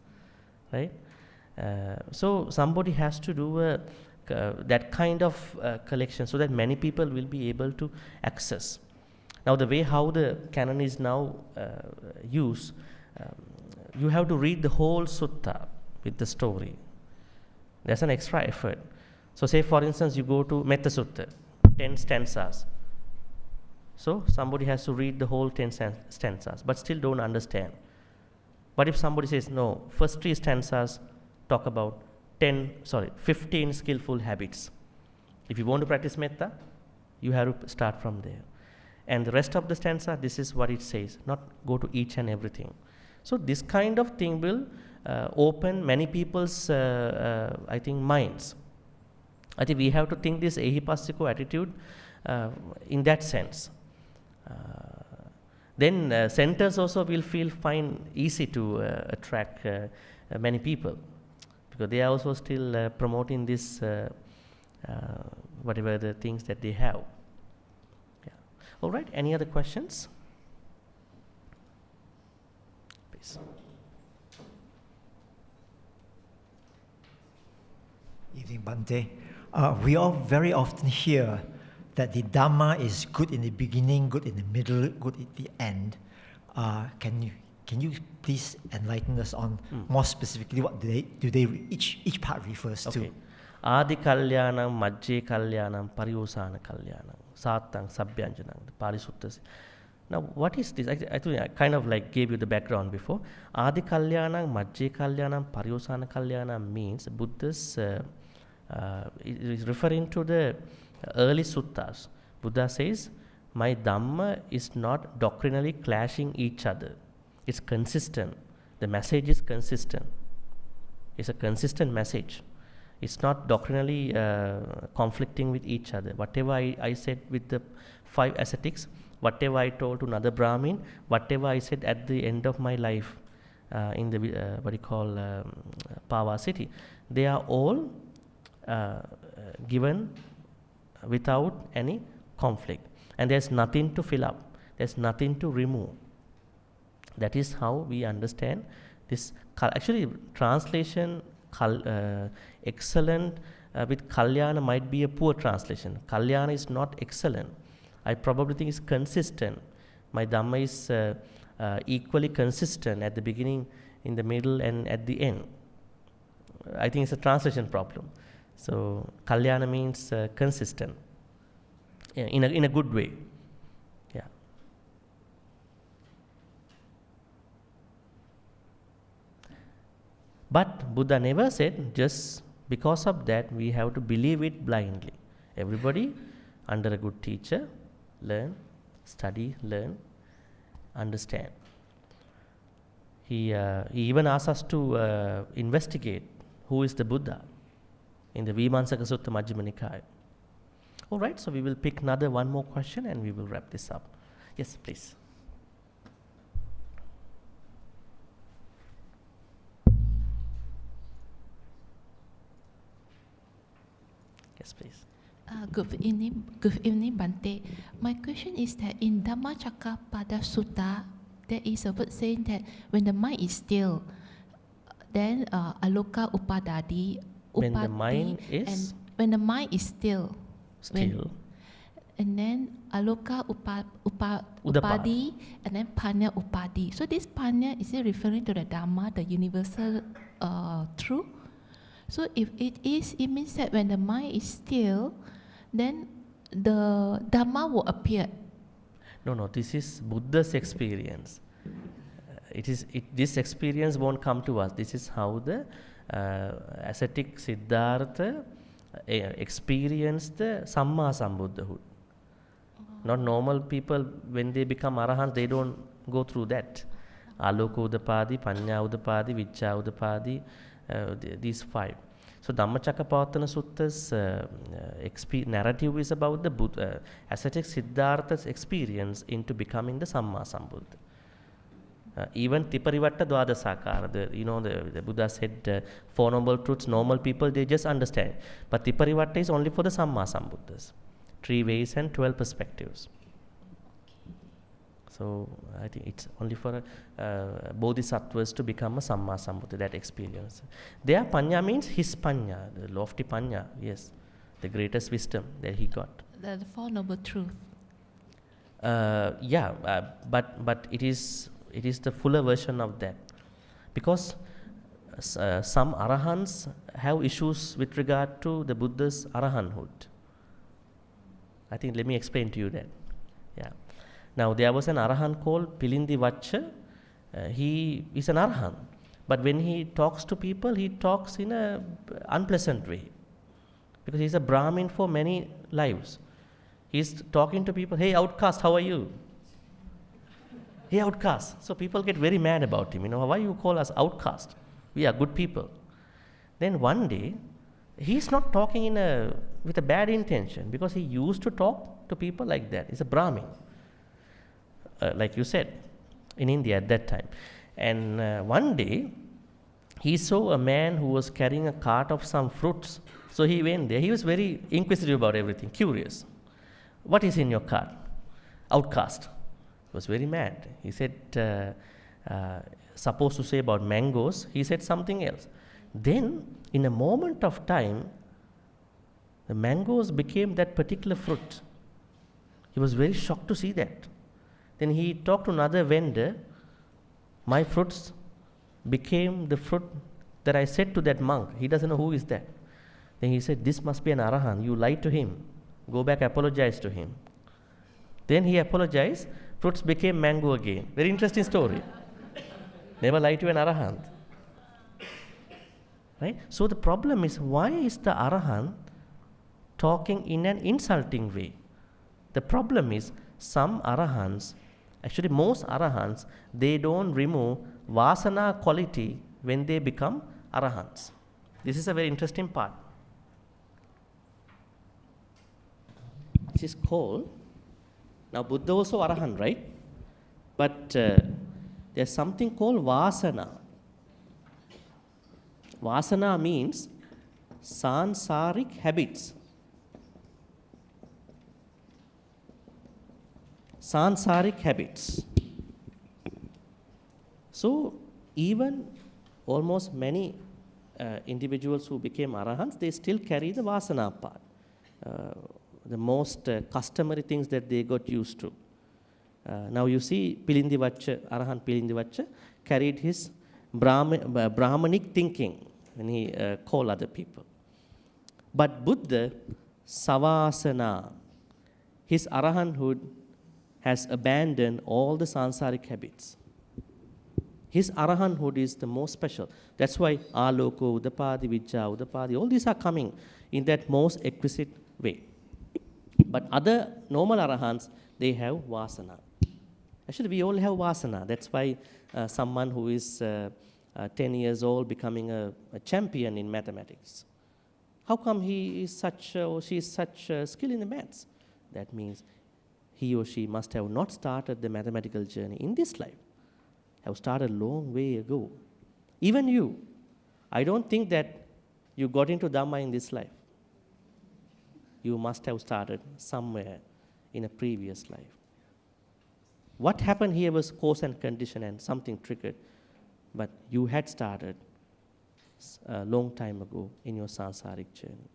right? So somebody has to do that kind of collection so that many people will be able to access. Now the way how the canon is now used, you have to read the whole sutta with the story. That's an extra effort. So say for instance you go to Metta Sutta, 10 stanzas. So somebody has to read the whole 10 stanzas, but still don't understand. But if somebody says, no, first 3 stanzas talk about 15 skillful habits. If you want to practice metta, you have to start from there. And the rest of the stanza, this is what it says, not go to each and everything. So this kind of thing will open many people's, I think, minds. I think we have to think this ehipassiko attitude in that sense. Then centers also will feel easy to attract many people, because they are also still promoting this, whatever the things that they have. Yeah. All right, any other questions? Please. Evening, Bhante. We all very often hear that the Dhamma is good in the beginning, good in the middle, good at the end. Can you please enlighten us on more specifically what each part refers to? Adi kalyanam, majje kalyanam, pariyosana kalyanam, satang, sabhyanjanam, parisuttas. Now what is this? I kind of like gave you the background before. Adi kalyanam, majje kalyanam, pariyosana kalyanam means Buddha's, it is referring to the early suttas. Buddha says, my Dhamma is not doctrinally clashing each other. It's consistent. The message is consistent. It's a consistent message. It's not doctrinally conflicting with each other. Whatever I said with the 5 ascetics, whatever I told to another Brahmin, whatever I said at the end of my life in the what you call Pava city, they are all given without any conflict, and there's nothing to fill up, there's nothing to remove. That is how we understand this. Actually, translation excellent with Kalyana might be a poor translation. Kalyana is not excellent. I probably think it's consistent. My Dhamma is equally consistent at the beginning, in the middle, and at the end. I think it's a translation problem. So Kalyana means consistent, in a good way. Yeah. But Buddha never said just because of that we have to believe it blindly. Everybody under a good teacher, learn, study, learn, understand. He even asks us to investigate who is the Buddha in the Vimansaka Sutta Majjhima Nikaya. All right, so we will pick one more question and we will wrap this up. Yes, please. Yes, please. Good evening, Bhante. My question is that in Dhammacakkappada Sutta, there is a word saying that when the mind is still, then aloka upadadi. When the mind is? And when the mind is still. And then aloka upadi, and then panya upadi. So this panya, is it referring to the Dhamma, the universal truth? So if it is, it means that when the mind is still, then the Dhamma will appear. No, this is Buddha's experience. This experience won't come to us. This is how the ascetic Siddhartha experienced the Samma Sambuddhahood. Not normal people, when they become Arahants, they don't go through that. Aloka Udapadi, Panya Udapadi, Vicca Udapadi, these 5. So Dhammacakkappavattana Sutta's narrative is about the Buddha, ascetic Siddhartha's experience into becoming the Samma Sambuddha. Even Tiparivatta Dwadasakara, the Buddha said 4 noble truths, normal people, they just understand. But Tiparivatta is only for the Samma Sambuddhas. 3 ways and 12 perspectives. So I think it's only for bodhisattvas to become a Samma Sambuddha, that experience. Their Panya means his Panya, the lofty Panya, yes, the greatest wisdom that he got. The 4 noble truths. But it is the fuller version of that, because some arahants have issues with regard to the Buddha's arahanthood. I think let me explain to you that. Yeah. Now there was an arahant called Pilindi Vacha. He is an arahant, but when he talks to people, he talks in a unpleasant way, because he's a Brahmin for many lives. He's talking to people, hey outcast, how are you? Hey outcast. So people get very mad about him. Why you call us outcast? We are good people. Then one day, he's not talking with a bad intention, because he used to talk to people like that. He's a Brahmin, like you said, in India at that time. And one day, he saw a man who was carrying a cart of some fruits. So he went there. He was very inquisitive about everything, curious. What is in your cart? Outcast. He was very mad. He said, supposed to say about mangoes, he said something else. Then, in a moment of time, the mangoes became that particular fruit. He was very shocked to see that. Then he talked to another vendor. My fruits became the fruit that I said to that monk. He doesn't know who is that. Then he said, this must be an arahant. You lied to him. Go back, apologize to him. Then he apologized. Fruits became mango again. Very interesting story. Never lie to an arahant. Right? So the problem is, why is the arahant talking in an insulting way? The problem is, some arahants, actually most arahants, they don't remove vasana quality when they become arahants. This is a very interesting part. This is called, now Buddha also arahant, right? But there's something called vasana. Vasana means sansaric habits. Sansaric habits. So even almost many individuals who became arahants, they still carry the vasana part. The most customary things that they got used to. Now you see Pilindivacha, Arahant Pilindivacha carried his Brahmanic thinking when he called other people. But Buddha, Savasana, his arahanthood has abandoned all the sansaric habits. His arahanthood is the most special. That's why Aloko, Udapadi, Vijja, Udapadi, all these are coming in that most exquisite way. But other normal arahants, they have vasana. Actually, we all have vasana. That's why someone who is 10 years old becoming a champion in mathematics. How come he is such or she is such skill in the maths? That means he or she must have not started the mathematical journey in this life. Have started a long way ago. Even you, I don't think that you got into Dhamma in this life. You must have started somewhere in a previous life. What happened here was cause and condition, and something triggered. But you had started a long time ago in your sansaric journey.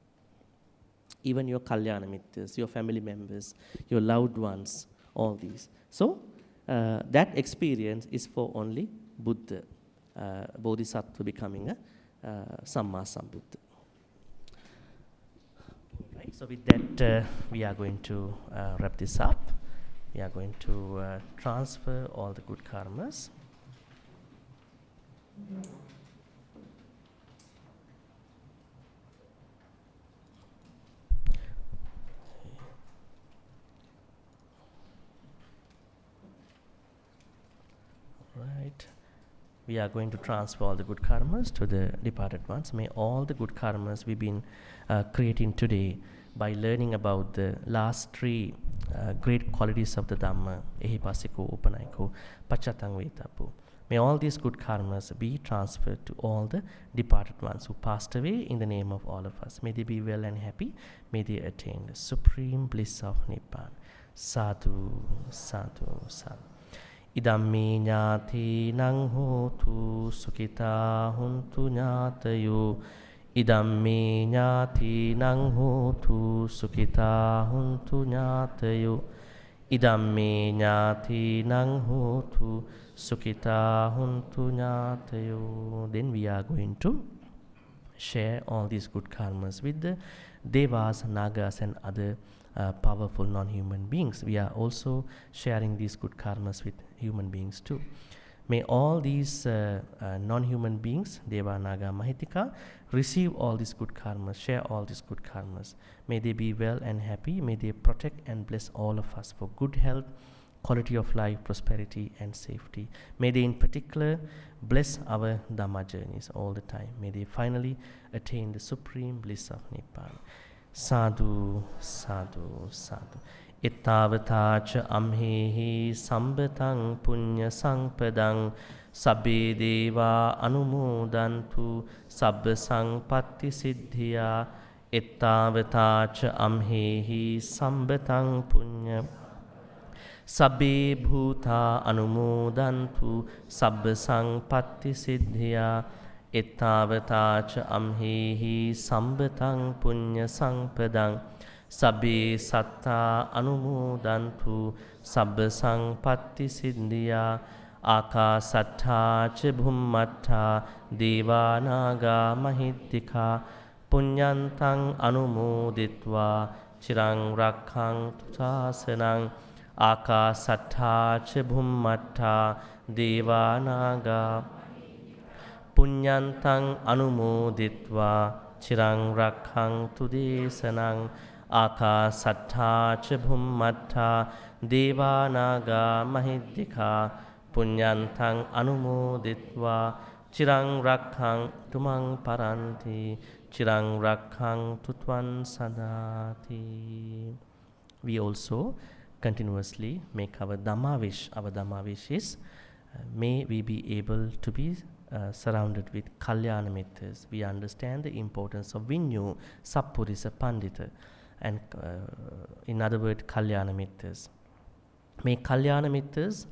Even your kalyana mittas, your family members, your loved ones, all these. So that experience is for only Buddha, Bodhisattva becoming a Samma Sambuddha. Right, so with that, we are going to wrap this up. We are going to transfer all the good karmas. Right. we are going to transfer all the good karmas to the departed ones. May all the good karmas we've been creating today by learning about the last three great qualities of the Dhamma, ehipasiko, upanayiko, pachatang vetapu. May all these good karmas be transferred to all the departed ones who passed away in the name of all of us. May they be well and happy. May they attain the supreme bliss of Nibbana. Sadhu, sadhu, sadhu. Idammi ñāti nang hotu sukhita huntu ñātayo. Idammi ñāti nang hotu sukhita huntu ñātayo. Idammi ñāti nang hotu sukhita huntu ñātayo. Then we are going to share all these good karmas with the devas, nagas and other powerful non-human beings. We are also sharing these good karmas with human beings too. May all these non-human beings, Deva, Naga, Mahitika, receive all these good karmas, share all these good karmas. May they be well and happy. May they protect and bless all of us for good health, quality of life, prosperity and safety. May they in particular bless our Dhamma journeys all the time. May they finally attain the supreme bliss of Nibbana. Sadhu, sadhu, sadhu. Ittavatacha amhehi sambatang punya sangpadang sabbe deva anumodantu sabba sangpatti siddhya. Ittavatacha amhehi sambatang punya sabbe bhuta anumodantu sabba sangpatti siddhya. Ittavatacha amhehi sambatang punya sangpadang sabbe satta anumodantu sabba sangpatti siddhya. Akasattha ca bhummattha devanaga mahittika punyantang anumoditva chirang rakkhantu sasanang. Akasattha ca bhummattha devanaga punyantang anumoditva chirang rakkhantu desanang. Akasattha ca bhummattha devanaga mahittika punyantang anumoditva chirang rakkhantu mang paranti chirang rakkhantu tvan sadati. We also continuously make our Dhamma wish. Our Dhamma wish is may we be able to be surrounded with Kalyana Mittas. We understand the importance of Vinyu, Sappurisa, Pandita, and in other words, Kalyana Mittas. May Kalyana Mittas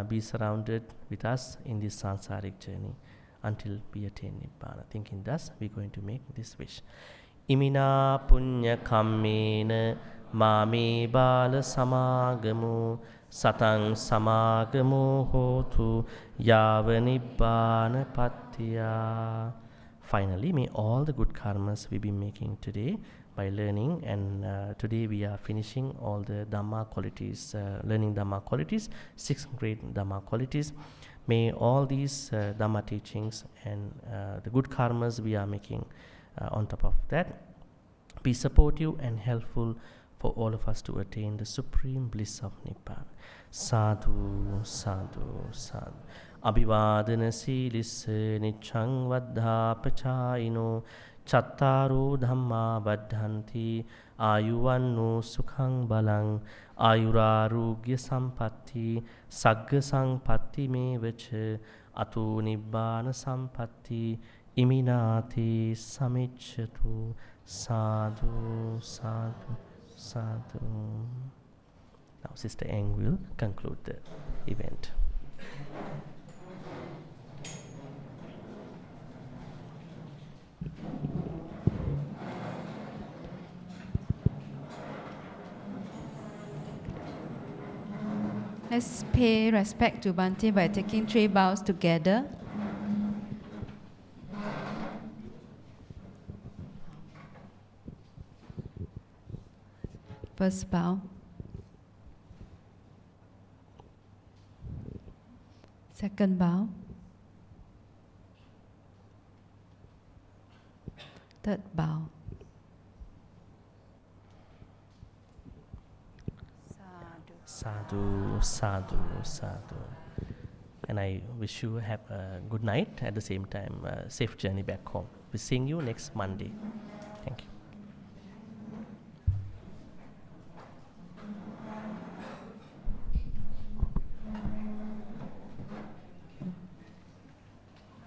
be surrounded with us in this sansaric journey until we attain Nibbana. Thinking thus, we are going to make this wish. Imina punya kammena mami bala samagamu satang samagamu hotu yava nibbana pattiya. Finally, may all the good karmas we be making today by learning, and today we are finishing all the Dhamma qualities, learning Dhamma qualities, 6 great Dhamma qualities. May all these Dhamma teachings and the good karmas we are making on top of that be supportive and helpful for all of us to attain the supreme bliss of Nibbana. Sadhu, sadhu, sadhu. Abhivadana silissa niccang vaddha pachayino chattaru dhamma vaddhanti ayuvannu sukhang balang ayurarugya sampatti sagga sampatti mevacha atu nibbana sampatti iminati samicchatu. Sadhu, sadhu, sadhu. Now Sister Eng will conclude the event. Let's pay respect to Bhante by taking 3 bows together. First bow. Second bow. Third bow. Sadhu, sadhu, sadhu. And I wish you have a good night, at the same time, safe journey back home. We're seeing you next Monday. Thank you.